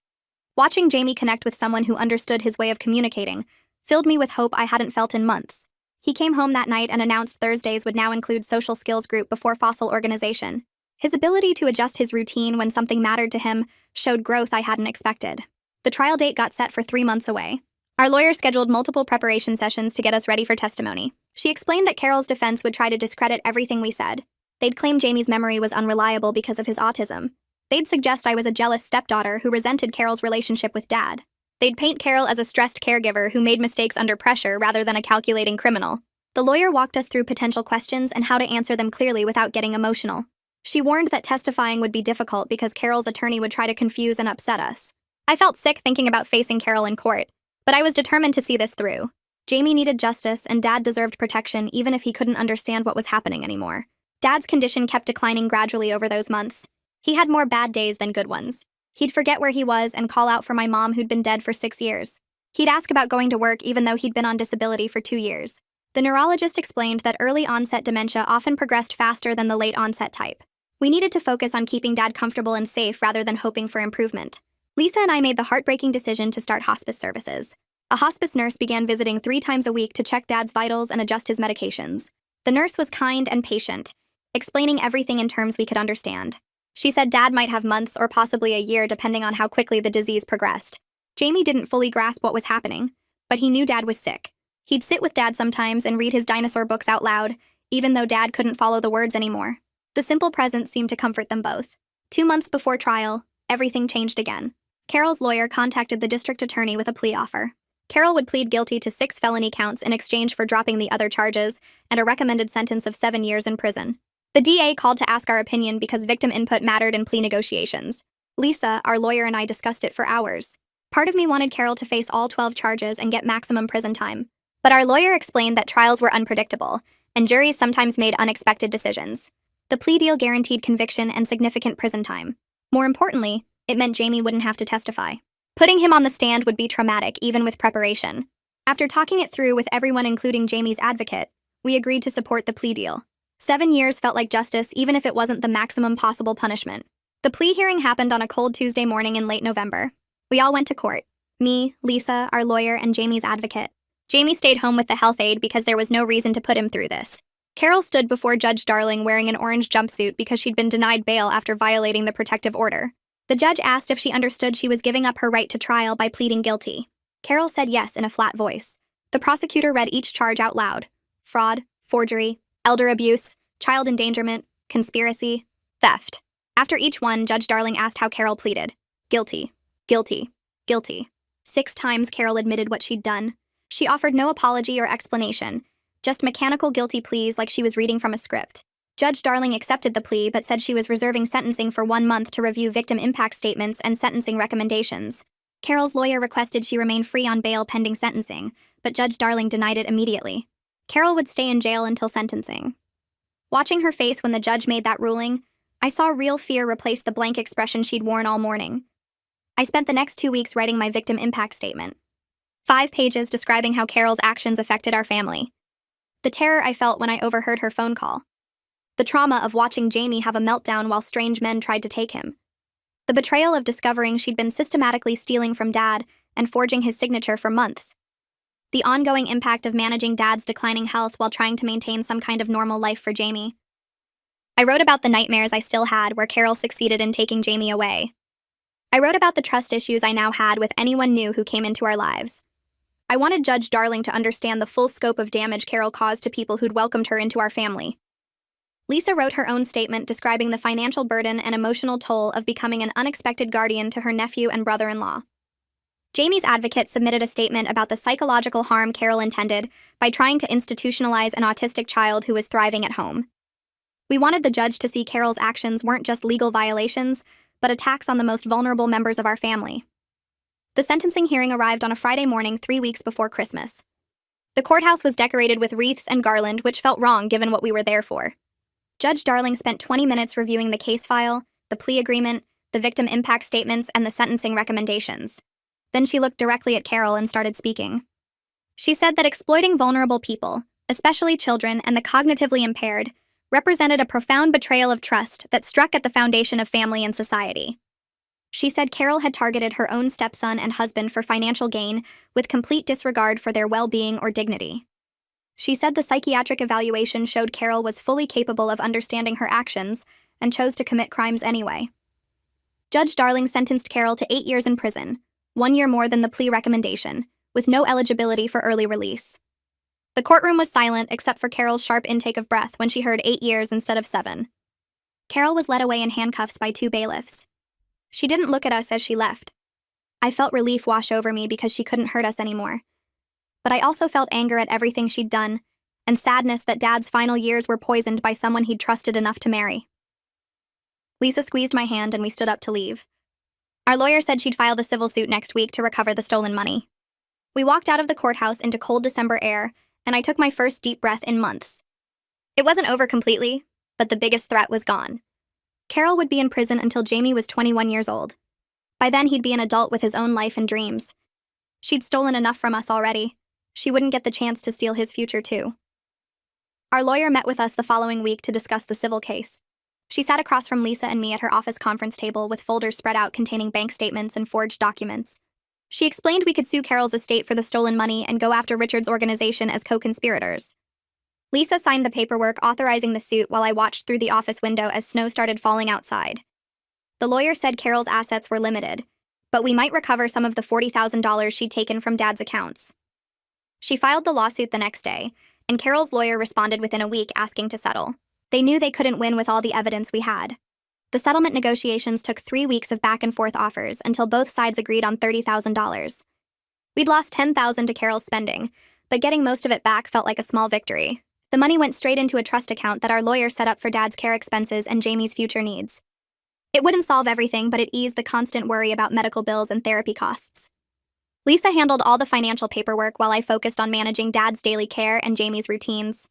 Watching Jamie connect with someone who understood his way of communicating filled me with hope I hadn't felt in months. He came home that night and announced Thursdays would now include social skills group before fossil organization. His ability to adjust his routine when something mattered to him showed growth I hadn't expected. The trial date got set for 3 months away. Our lawyer scheduled multiple preparation sessions to get us ready for testimony. She explained that Carol's defense would try to discredit everything we said. They'd claim Jamie's memory was unreliable because of his autism. They'd suggest I was a jealous stepdaughter who resented Carol's relationship with Dad. They'd paint Carol as a stressed caregiver who made mistakes under pressure rather than a calculating criminal. The lawyer walked us through potential questions and how to answer them clearly without getting emotional. She warned that testifying would be difficult because Carol's attorney would try to confuse and upset us. I felt sick thinking about facing Carol in court, but I was determined to see this through. Jamie needed justice, and Dad deserved protection even if he couldn't understand what was happening anymore. Dad's condition kept declining gradually over those months. He had more bad days than good ones. He'd forget where he was and call out for my mom who'd been dead for 6 years. He'd ask about going to work even though he'd been on disability for 2 years. The neurologist explained that early onset dementia often progressed faster than the late onset type. We needed to focus on keeping Dad comfortable and safe rather than hoping for improvement. Lisa and I made the heartbreaking decision to start hospice services. A hospice nurse began visiting 3 times a week to check Dad's vitals and adjust his medications. The nurse was kind and patient, explaining everything in terms we could understand. She said Dad might have months or possibly a year depending on how quickly the disease progressed. Jamie didn't fully grasp what was happening, but he knew Dad was sick. He'd sit with Dad sometimes and read his dinosaur books out loud, even though Dad couldn't follow the words anymore. The simple presence seemed to comfort them both. 2 months before trial, everything changed again. Carol's lawyer contacted the district attorney with a plea offer. Carol would plead guilty to 6 felony counts in exchange for dropping the other charges and a recommended sentence of 7 years in prison. The DA called to ask our opinion because victim input mattered in plea negotiations. Lisa, our lawyer, and I discussed it for hours. Part of me wanted Carol to face all 12 charges and get maximum prison time. But our lawyer explained that trials were unpredictable, and juries sometimes made unexpected decisions. The plea deal guaranteed conviction and significant prison time. More importantly, it meant Jamie wouldn't have to testify. Putting him on the stand would be traumatic, even with preparation. After talking it through with everyone, including Jamie's advocate, we agreed to support the plea deal. 7 years felt like justice, even if it wasn't the maximum possible punishment. The plea hearing happened on a cold Tuesday morning in late November. We all went to court. Me, Lisa, our lawyer, and Jamie's advocate. Jamie stayed home with the health aide because there was no reason to put him through this. Carol stood before Judge Darling wearing an orange jumpsuit because she'd been denied bail after violating the protective order. The judge asked if she understood she was giving up her right to trial by pleading guilty. Carol said yes in a flat voice. The prosecutor read each charge out loud: fraud, forgery, elder abuse, child endangerment, conspiracy, theft. After each one, Judge Darling asked how Carol pleaded. Guilty, guilty, guilty. 6 times Carol admitted what she'd done. She offered no apology or explanation, just mechanical guilty pleas like she was reading from a script. Judge Darling accepted the plea but said she was reserving sentencing for 1 month to review victim impact statements and sentencing recommendations. Carol's lawyer requested she remain free on bail pending sentencing, but Judge Darling denied it immediately. Carol would stay in jail until sentencing. Watching her face when the judge made that ruling, I saw real fear replace the blank expression she'd worn all morning. I spent the next 2 weeks writing my victim impact statement. 5 pages describing how Carol's actions affected our family. The terror I felt when I overheard her phone call. The trauma of watching Jamie have a meltdown while strange men tried to take him. The betrayal of discovering she'd been systematically stealing from Dad and forging his signature for months. The ongoing impact of managing Dad's declining health while trying to maintain some kind of normal life for Jamie. I wrote about the nightmares I still had where Carol succeeded in taking Jamie away. I wrote about the trust issues I now had with anyone new who came into our lives. I wanted Judge Darling to understand the full scope of damage Carol caused to people who'd welcomed her into our family. Lisa wrote her own statement describing the financial burden and emotional toll of becoming an unexpected guardian to her nephew and brother-in-law. Jamie's advocate submitted a statement about the psychological harm Carol intended by trying to institutionalize an autistic child who was thriving at home. We wanted the judge to see Carol's actions weren't just legal violations, but attacks on the most vulnerable members of our family. The sentencing hearing arrived on a Friday morning 3 weeks before Christmas. The courthouse was decorated with wreaths and garland, which felt wrong given what we were there for. Judge Darling spent 20 minutes reviewing the case file, the plea agreement, the victim impact statements, and the sentencing recommendations. Then she looked directly at Carol and started speaking. She said that exploiting vulnerable people, especially children and the cognitively impaired, represented a profound betrayal of trust that struck at the foundation of family and society. She said Carol had targeted her own stepson and husband for financial gain with complete disregard for their well-being or dignity. She said the psychiatric evaluation showed Carol was fully capable of understanding her actions and chose to commit crimes anyway. Judge Darling sentenced Carol to 8 years in prison, 1 year more than the plea recommendation, with no eligibility for early release. The courtroom was silent except for Carol's sharp intake of breath when she heard 8 years instead of 7. Carol was led away in handcuffs by 2 bailiffs. She didn't look at us as she left. I felt relief wash over me because she couldn't hurt us anymore. But I also felt anger at everything she'd done, and sadness that Dad's final years were poisoned by someone he'd trusted enough to marry. Lisa squeezed my hand and we stood up to leave. Our lawyer said she'd file the civil suit next week to recover the stolen money. We walked out of the courthouse into cold December air, and I took my first deep breath in months. It wasn't over completely, but the biggest threat was gone. Carol would be in prison until Jamie was 21 years old. By then, he'd be an adult with his own life and dreams. She'd stolen enough from us already. She wouldn't get the chance to steal his future, too. Our lawyer met with us the following week to discuss the civil case. She sat across from Lisa and me at her office conference table with folders spread out containing bank statements and forged documents. She explained we could sue Carol's estate for the stolen money and go after Richard's organization as co-conspirators. Lisa signed the paperwork authorizing the suit while I watched through the office window as snow started falling outside. The lawyer said Carol's assets were limited, but we might recover some of the $40,000 she'd taken from Dad's accounts. She filed the lawsuit the next day, and Carol's lawyer responded within a week asking to settle. They knew they couldn't win with all the evidence we had. The settlement negotiations took 3 weeks of back-and-forth offers until both sides agreed on $30,000. We'd lost $10,000 to Carol's spending, but getting most of it back felt like a small victory. The money went straight into a trust account that our lawyer set up for Dad's care expenses and Jamie's future needs. It wouldn't solve everything, but it eased the constant worry about medical bills and therapy costs. Lisa handled all the financial paperwork while I focused on managing Dad's daily care and Jamie's routines.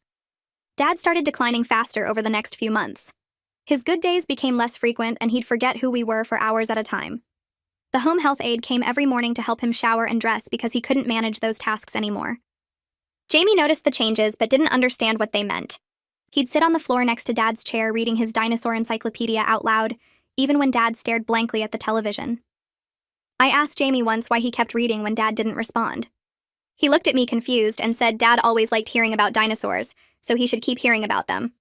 Dad started declining faster over the next few months. His good days became less frequent, and he'd forget who we were for hours at a time. The home health aide came every morning to help him shower and dress because he couldn't manage those tasks anymore. Jamie noticed the changes but didn't understand what they meant. He'd sit on the floor next to Dad's chair reading his dinosaur encyclopedia out loud, even when Dad stared blankly at the television. I asked Jamie once why he kept reading when Dad didn't respond. He looked at me confused and said Dad always liked hearing about dinosaurs, so he should keep hearing about them.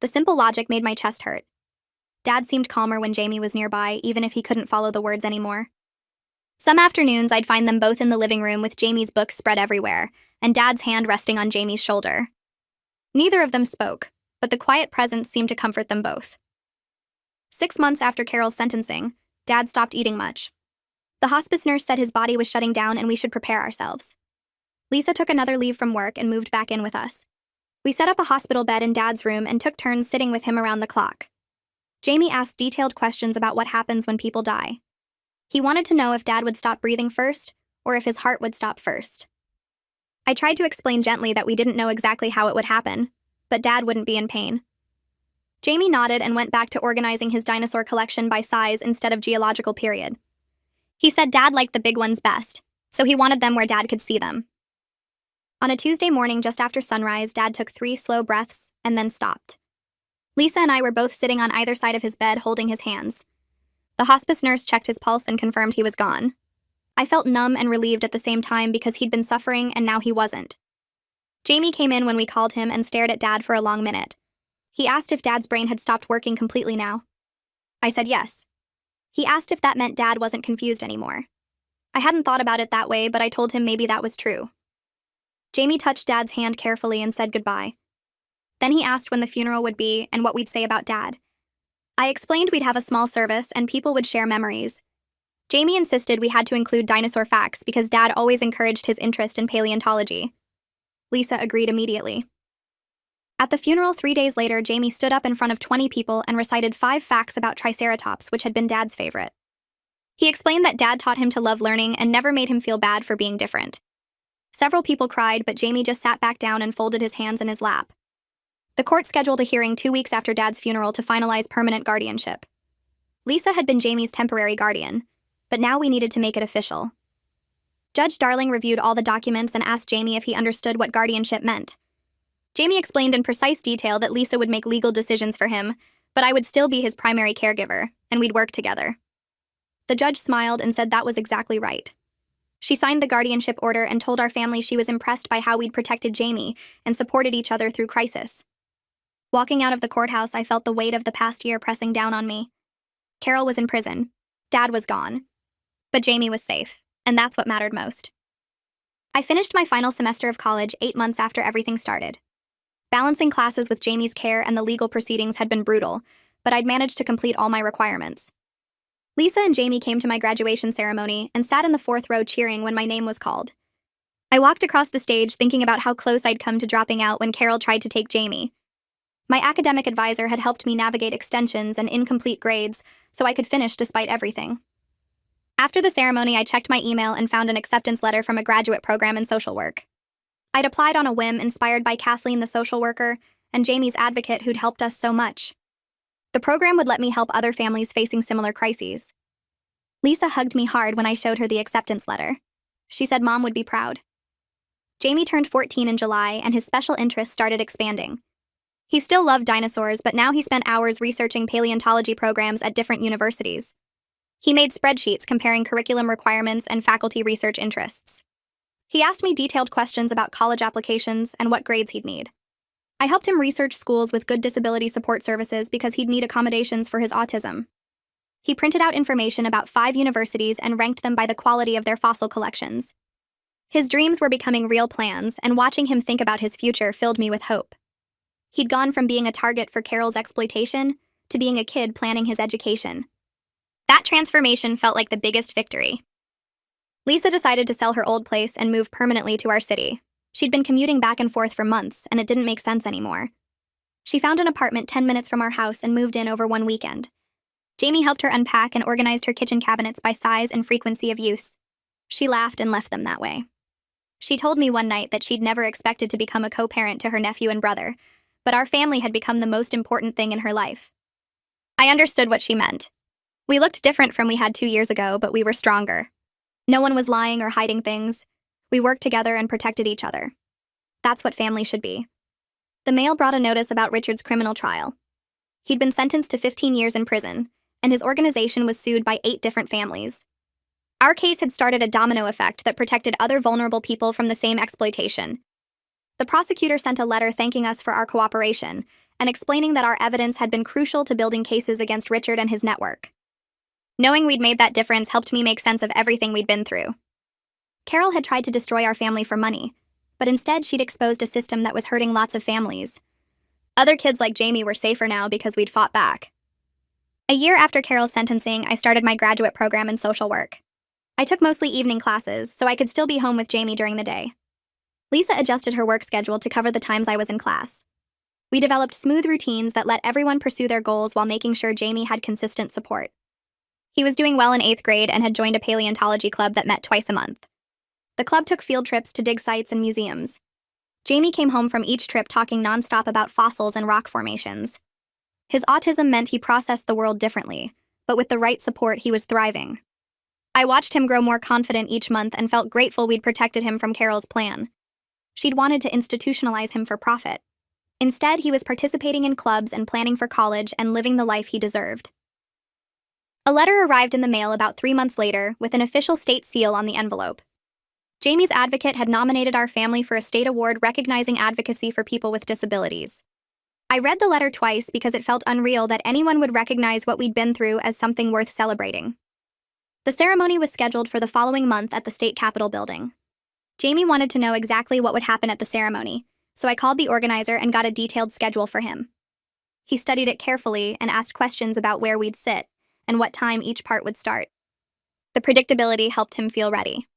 The simple logic made my chest hurt. Dad seemed calmer when Jamie was nearby, even if he couldn't follow the words anymore. Some afternoons, I'd find them both in the living room with Jamie's books spread everywhere, and Dad's hand resting on Jamie's shoulder. Neither of them spoke, but the quiet presence seemed to comfort them both. 6 months after Carol's sentencing, Dad stopped eating much. The hospice nurse said his body was shutting down and we should prepare ourselves. Lisa took another leave from work and moved back in with us. We set up a hospital bed in Dad's room and took turns sitting with him around the clock. Jamie asked detailed questions about what happens when people die. He wanted to know if Dad would stop breathing first, or if his heart would stop first. I tried to explain gently that we didn't know exactly how it would happen, but Dad wouldn't be in pain. Jamie nodded and went back to organizing his dinosaur collection by size instead of geological period. He said Dad liked the big ones best, so he wanted them where Dad could see them. On a Tuesday morning just after sunrise, Dad took 3 slow breaths and then stopped. Lisa and I were both sitting on either side of his bed holding his hands. The hospice nurse checked his pulse and confirmed he was gone. I felt numb and relieved at the same time because he'd been suffering and now he wasn't. Jamie came in when we called him and stared at Dad for a long minute. He asked if Dad's brain had stopped working completely now. I said yes. He asked if that meant Dad wasn't confused anymore. I hadn't thought about it that way, but I told him maybe that was true. Jamie touched Dad's hand carefully and said goodbye. Then he asked when the funeral would be and what we'd say about Dad. I explained we'd have a small service and people would share memories. Jamie insisted we had to include dinosaur facts because Dad always encouraged his interest in paleontology. Lisa agreed immediately. At the funeral 3 days later, Jamie stood up in front of 20 people and recited 5 facts about Triceratops, which had been Dad's favorite. He explained that Dad taught him to love learning and never made him feel bad for being different. Several people cried, but Jamie just sat back down and folded his hands in his lap. The court scheduled a hearing 2 weeks after Dad's funeral to finalize permanent guardianship. Lisa had been Jamie's temporary guardian, but now we needed to make it official. Judge Darling reviewed all the documents and asked Jamie if he understood what guardianship meant. Jamie explained in precise detail that Lisa would make legal decisions for him, but I would still be his primary caregiver, and we'd work together. The judge smiled and said that was exactly right. She signed the guardianship order and told our family she was impressed by how we'd protected Jamie and supported each other through crisis. Walking out of the courthouse, I felt the weight of the past year pressing down on me. Carol was in prison. Dad was gone. But Jamie was safe, and that's what mattered most. I finished my final semester of college 8 months after everything started. Balancing classes with Jamie's care and the legal proceedings had been brutal, but I'd managed to complete all my requirements. Lisa and Jamie came to my graduation ceremony and sat in the 4th row cheering when my name was called. I walked across the stage thinking about how close I'd come to dropping out when Carol tried to take Jamie. My academic advisor had helped me navigate extensions and incomplete grades so I could finish despite everything. After the ceremony, I checked my email and found an acceptance letter from a graduate program in social work. I'd applied on a whim, inspired by Kathleen, the social worker, and Jamie's advocate who'd helped us so much. The program would let me help other families facing similar crises. Lisa hugged me hard when I showed her the acceptance letter. She said Mom would be proud. Jamie turned 14 in July, and his special interests started expanding. He still loved dinosaurs, but now he spent hours researching paleontology programs at different universities. He made spreadsheets comparing curriculum requirements and faculty research interests. He asked me detailed questions about college applications and what grades he'd need. I helped him research schools with good disability support services because he'd need accommodations for his autism. He printed out information about 5 universities and ranked them by the quality of their fossil collections. His dreams were becoming real plans, and watching him think about his future filled me with hope. He'd gone from being a target for Carol's exploitation to being a kid planning his education. That transformation felt like the biggest victory. Lisa decided to sell her old place and move permanently to our city. She'd been commuting back and forth for months, and it didn't make sense anymore. She found an apartment 10 minutes from our house and moved in over one weekend. Jamie helped her unpack and organized her kitchen cabinets by size and frequency of use. She laughed and left them that way. She told me one night that she'd never expected to become a co-parent to her nephew and brother, but our family had become the most important thing in her life. I understood what she meant. We looked different from we had 2 years ago, but we were stronger. No one was lying or hiding things. We worked together and protected each other. That's what family should be. The mail brought a notice about Richard's criminal trial. He'd been sentenced to 15 years in prison, and his organization was sued by 8 different families. Our case had started a domino effect that protected other vulnerable people from the same exploitation. The prosecutor sent a letter thanking us for our cooperation and explaining that our evidence had been crucial to building cases against Richard and his network. Knowing we'd made that difference helped me make sense of everything we'd been through. Carol had tried to destroy our family for money, but instead she'd exposed a system that was hurting lots of families. Other kids like Jamie were safer now because we'd fought back. A year after Carol's sentencing, I started my graduate program in social work. I took mostly evening classes, so I could still be home with Jamie during the day. Lisa adjusted her work schedule to cover the times I was in class. We developed smooth routines that let everyone pursue their goals while making sure Jamie had consistent support. He was doing well in 8th grade and had joined a paleontology club that met twice a month. The club took field trips to dig sites and museums. Jamie came home from each trip talking nonstop about fossils and rock formations. His autism meant he processed the world differently, but with the right support, he was thriving. I watched him grow more confident each month and felt grateful we'd protected him from Carol's plan. She'd wanted to institutionalize him for profit. Instead, he was participating in clubs and planning for college and living the life he deserved. A letter arrived in the mail about 3 months later with an official state seal on the envelope. Jamie's advocate had nominated our family for a state award recognizing advocacy for people with disabilities. I read the letter twice because it felt unreal that anyone would recognize what we'd been through as something worth celebrating. The ceremony was scheduled for the following month at the state capitol building. Jamie wanted to know exactly what would happen at the ceremony, so I called the organizer and got a detailed schedule for him. He studied it carefully and asked questions about where we'd sit and what time each part would start. The predictability helped him feel ready.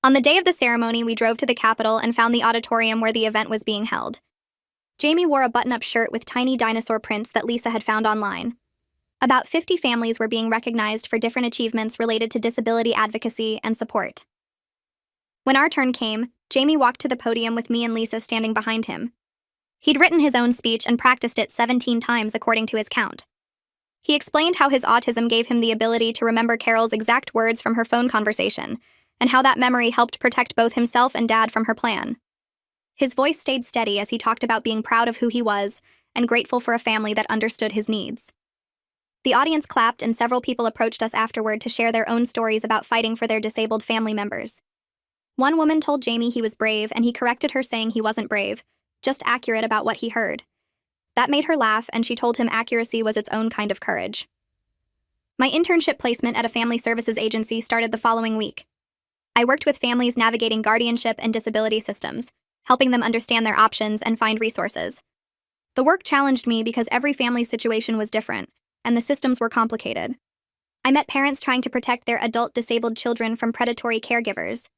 On the day of the ceremony, we drove to the Capitol and found the auditorium where the event was being held. Jamie wore a button-up shirt with tiny dinosaur prints that Lisa had found online. About 50 families were being recognized for different achievements related to disability advocacy and support. When our turn came, Jamie walked to the podium with me and Lisa standing behind him. He'd written his own speech and practiced it 17 times according to his count. He explained how his autism gave him the ability to remember Carol's exact words from her phone conversation, and how that memory helped protect both himself and Dad from her plan. His voice stayed steady as he talked about being proud of who he was and grateful for a family that understood his needs. The audience clapped and several people approached us afterward to share their own stories about fighting for their disabled family members. One woman told Jamie he was brave and he corrected her saying he wasn't brave, just accurate about what he heard. That made her laugh and she told him accuracy was its own kind of courage. My internship placement at a family services agency started the following week. I worked with families navigating guardianship and disability systems, helping them understand their options and find resources. The work challenged me because every family's situation was different, and the systems were complicated. I met parents trying to protect their adult disabled children from predatory caregivers.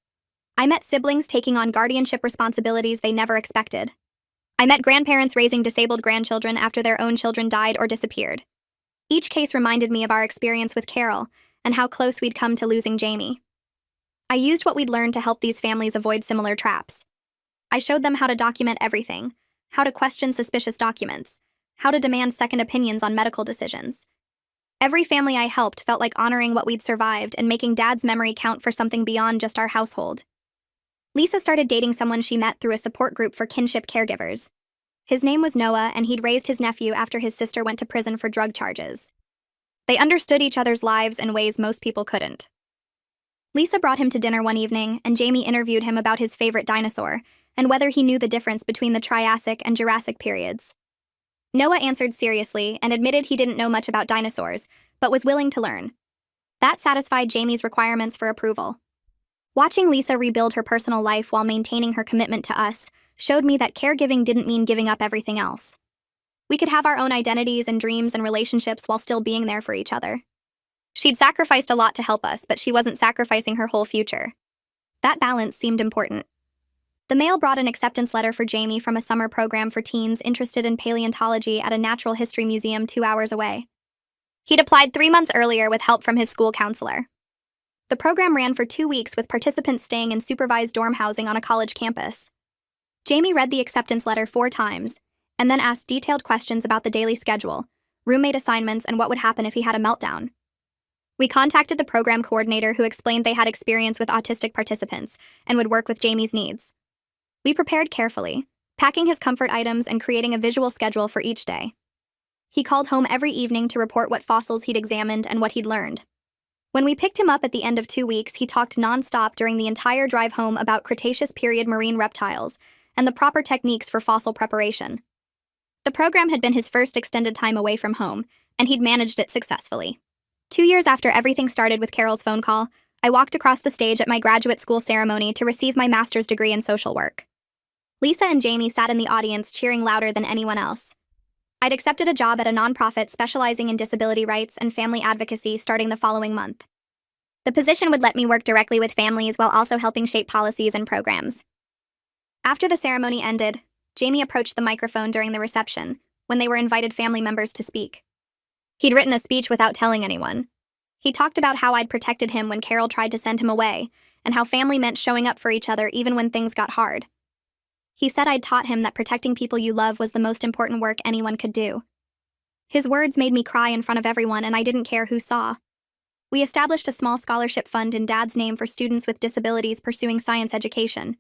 I met siblings taking on guardianship responsibilities they never expected. I met grandparents raising disabled grandchildren after their own children died or disappeared. Each case reminded me of our experience with Carol and how close we'd come to losing Jamie. I used what we'd learned to help these families avoid similar traps. I showed them how to document everything, how to question suspicious documents, how to demand second opinions on medical decisions. Every family I helped felt like honoring what we'd survived and making Dad's memory count for something beyond just our household. Lisa started dating someone she met through a support group for kinship caregivers. His name was Noah, and he'd raised his nephew after his sister went to prison for drug charges. They understood each other's lives in ways most people couldn't. Lisa brought him to dinner one evening, and Jamie interviewed him about his favorite dinosaur and whether he knew the difference between the Triassic and Jurassic periods. Noah answered seriously and admitted he didn't know much about dinosaurs, but was willing to learn. That satisfied Jamie's requirements for approval. Watching Lisa rebuild her personal life while maintaining her commitment to us showed me that caregiving didn't mean giving up everything else. We could have our own identities and dreams and relationships while still being there for each other. She'd sacrificed a lot to help us, but she wasn't sacrificing her whole future. That balance seemed important. The mail brought an acceptance letter for Jamie from a summer program for teens interested in paleontology at a natural history museum 2 hours away. He'd applied 3 months earlier with help from his school counselor. The program ran for 2 weeks with participants staying in supervised dorm housing on a college campus. Jamie read the acceptance letter 4 times, and then asked detailed questions about the daily schedule, roommate assignments, and what would happen if he had a meltdown. We contacted the program coordinator, who explained they had experience with autistic participants and would work with Jamie's needs. We prepared carefully, packing his comfort items and creating a visual schedule for each day. He called home every evening to report what fossils he'd examined and what he'd learned. When we picked him up at the end of 2 weeks, he talked nonstop during the entire drive home about Cretaceous period marine reptiles and the proper techniques for fossil preparation. The program had been his first extended time away from home, and he'd managed it successfully. 2 years after everything started with Carol's phone call, I walked across the stage at my graduate school ceremony to receive my master's degree in social work. Lisa and Jamie sat in the audience cheering louder than anyone else. I'd accepted a job at a nonprofit specializing in disability rights and family advocacy starting the following month. The position would let me work directly with families while also helping shape policies and programs. After the ceremony ended, Jamie approached the microphone during the reception, when they were invited family members to speak. He'd written a speech without telling anyone. He talked about how I'd protected him when Carol tried to send him away, and how family meant showing up for each other even when things got hard. He said I'd taught him that protecting people you love was the most important work anyone could do. His words made me cry in front of everyone, and I didn't care who saw. We established a small scholarship fund in Dad's name for students with disabilities pursuing science education.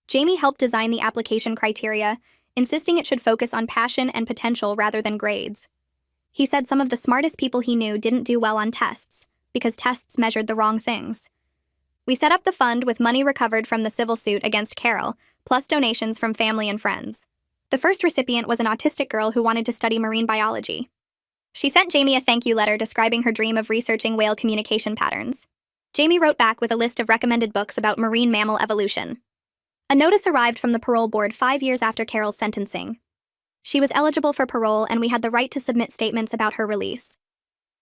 Jamie helped design the application criteria, insisting it should focus on passion and potential rather than grades. He said some of the smartest people he knew didn't do well on tests, because tests measured the wrong things. We set up the fund with money recovered from the civil suit against Carol, plus donations from family and friends. The first recipient was an autistic girl who wanted to study marine biology. She sent Jamie a thank you letter describing her dream of researching whale communication patterns. Jamie wrote back with a list of recommended books about marine mammal evolution. A notice arrived from the parole board 5 years after Carol's sentencing. She was eligible for parole, and we had the right to submit statements about her release.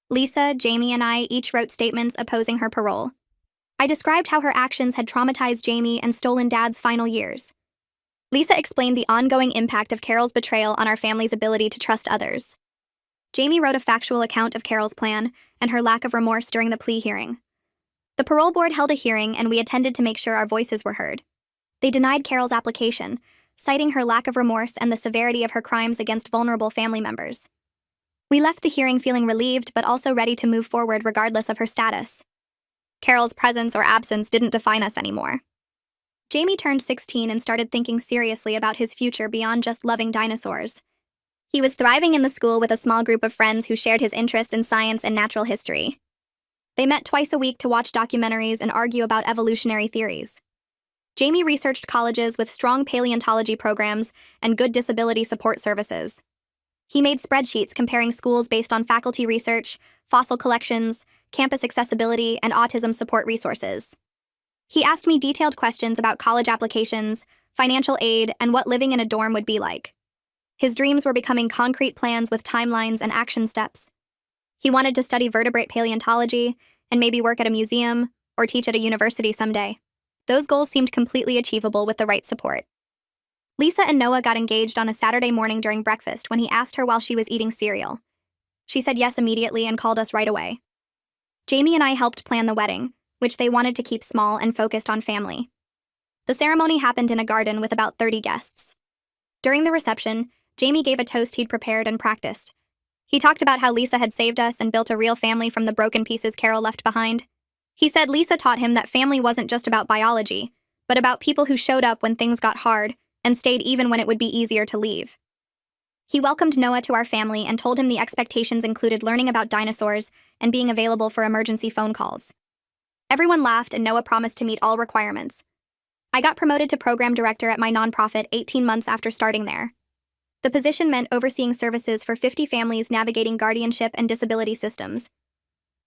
Lisa, Jamie, and I each wrote statements opposing her parole. I described how her actions had traumatized Jamie and stolen Dad's final years. Lisa explained the ongoing impact of Carol's betrayal on our family's ability to trust others. Jamie wrote a factual account of Carol's plan and her lack of remorse during the plea hearing. The parole board held a hearing, and we attended to make sure our voices were heard. They denied Carol's application, citing her lack of remorse and the severity of her crimes against vulnerable family members. We left the hearing feeling relieved but also ready to move forward regardless of her status. Carol's presence or absence didn't define us anymore. Jamie turned 16 and started thinking seriously about his future beyond just loving dinosaurs. He was thriving in the school with a small group of friends who shared his interest in science and natural history. They met twice a week to watch documentaries and argue about evolutionary theories. Jamie researched colleges with strong paleontology programs and good disability support services. He made spreadsheets comparing schools based on faculty research, fossil collections, campus accessibility, and autism support resources. He asked me detailed questions about college applications, financial aid, and what living in a dorm would be like. His dreams were becoming concrete plans with timelines and action steps. He wanted to study vertebrate paleontology and maybe work at a museum or teach at a university someday. Those goals seemed completely achievable with the right support. Lisa and Noah got engaged on a Saturday morning during breakfast when he asked her while she was eating cereal. She said yes immediately and called us right away. Jamie and I helped plan the wedding, which they wanted to keep small and focused on family. The ceremony happened in a garden with about 30 guests. During the reception, Jamie gave a toast he'd prepared and practiced. He talked about how Lisa had saved us and built a real family from the broken pieces Carol left behind. He said Lisa taught him that family wasn't just about biology, but about people who showed up when things got hard and stayed even when it would be easier to leave. He welcomed Noah to our family and told him the expectations included learning about dinosaurs and being available for emergency phone calls. Everyone laughed and Noah promised to meet all requirements. I got promoted to program director at my nonprofit 18 months after starting there. The position meant overseeing services for 50 families navigating guardianship and disability systems.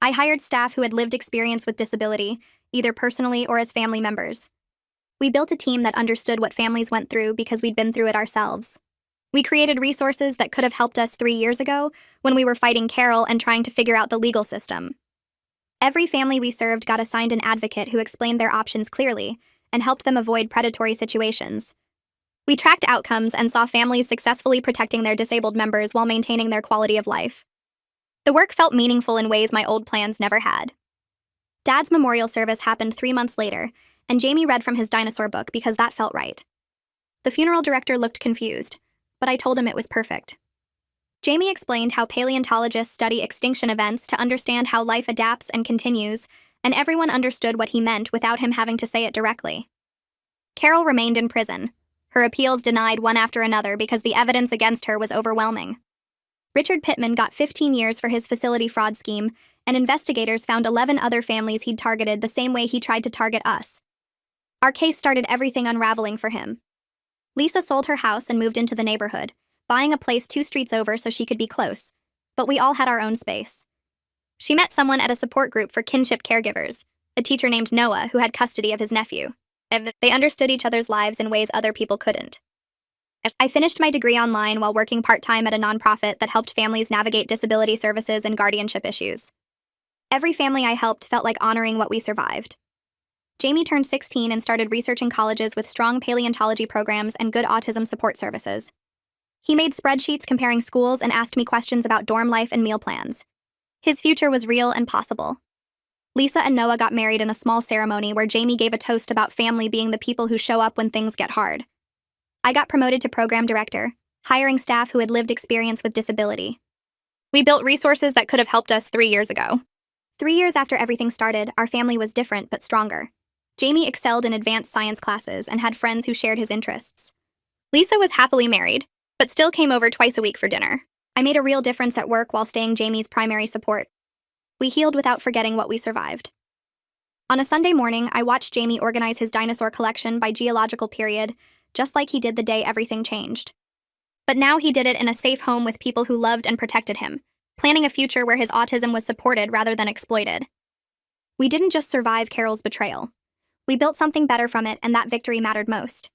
I hired staff who had lived experience with disability, either personally or as family members. We built a team that understood what families went through because we'd been through it ourselves. We created resources that could have helped us 3 years ago when we were fighting Carol and trying to figure out the legal system. Every family we served got assigned an advocate who explained their options clearly and helped them avoid predatory situations. We tracked outcomes and saw families successfully protecting their disabled members while maintaining their quality of life. The work felt meaningful in ways my old plans never had. Dad's memorial service happened 3 months later, and Jamie read from his dinosaur book because that felt right. The funeral director looked confused, but I told him it was perfect. Jamie explained how paleontologists study extinction events to understand how life adapts and continues, and everyone understood what he meant without him having to say it directly. Carol remained in prison, her appeals denied one after another because the evidence against her was overwhelming. Richard Pittman got 15 years for his facility fraud scheme, and investigators found 11 other families he'd targeted the same way he tried to target us. Our case started everything unraveling for him. Lisa sold her house and moved into the neighborhood, buying a place 2 streets over so she could be close, but we all had our own space. She met someone at a support group for kinship caregivers, a teacher named Noah who had custody of his nephew, and they understood each other's lives in ways other people couldn't. I finished my degree online while working part-time at a nonprofit that helped families navigate disability services and guardianship issues. Every family I helped felt like honoring what we survived. Jamie turned 16 and started researching colleges with strong paleontology programs and good autism support services. He made spreadsheets comparing schools and asked me questions about dorm life and meal plans. His future was real and possible. Lisa and Noah got married in a small ceremony where Jamie gave a toast about family being the people who show up when things get hard. I got promoted to program director, hiring staff who had lived experience with disability. We built resources that could have helped us 3 years ago. 3 years after everything started, our family was different but stronger. Jamie excelled in advanced science classes and had friends who shared his interests. Lisa was happily married, but still came over twice a week for dinner. I made a real difference at work while staying Jamie's primary support. We healed without forgetting what we survived. On a Sunday morning, I watched Jamie organize his dinosaur collection by geological period, just like he did the day everything changed. But now he did it in a safe home with people who loved and protected him, planning a future where his autism was supported rather than exploited. We didn't just survive Carol's betrayal. We built something better from it, and that victory mattered most.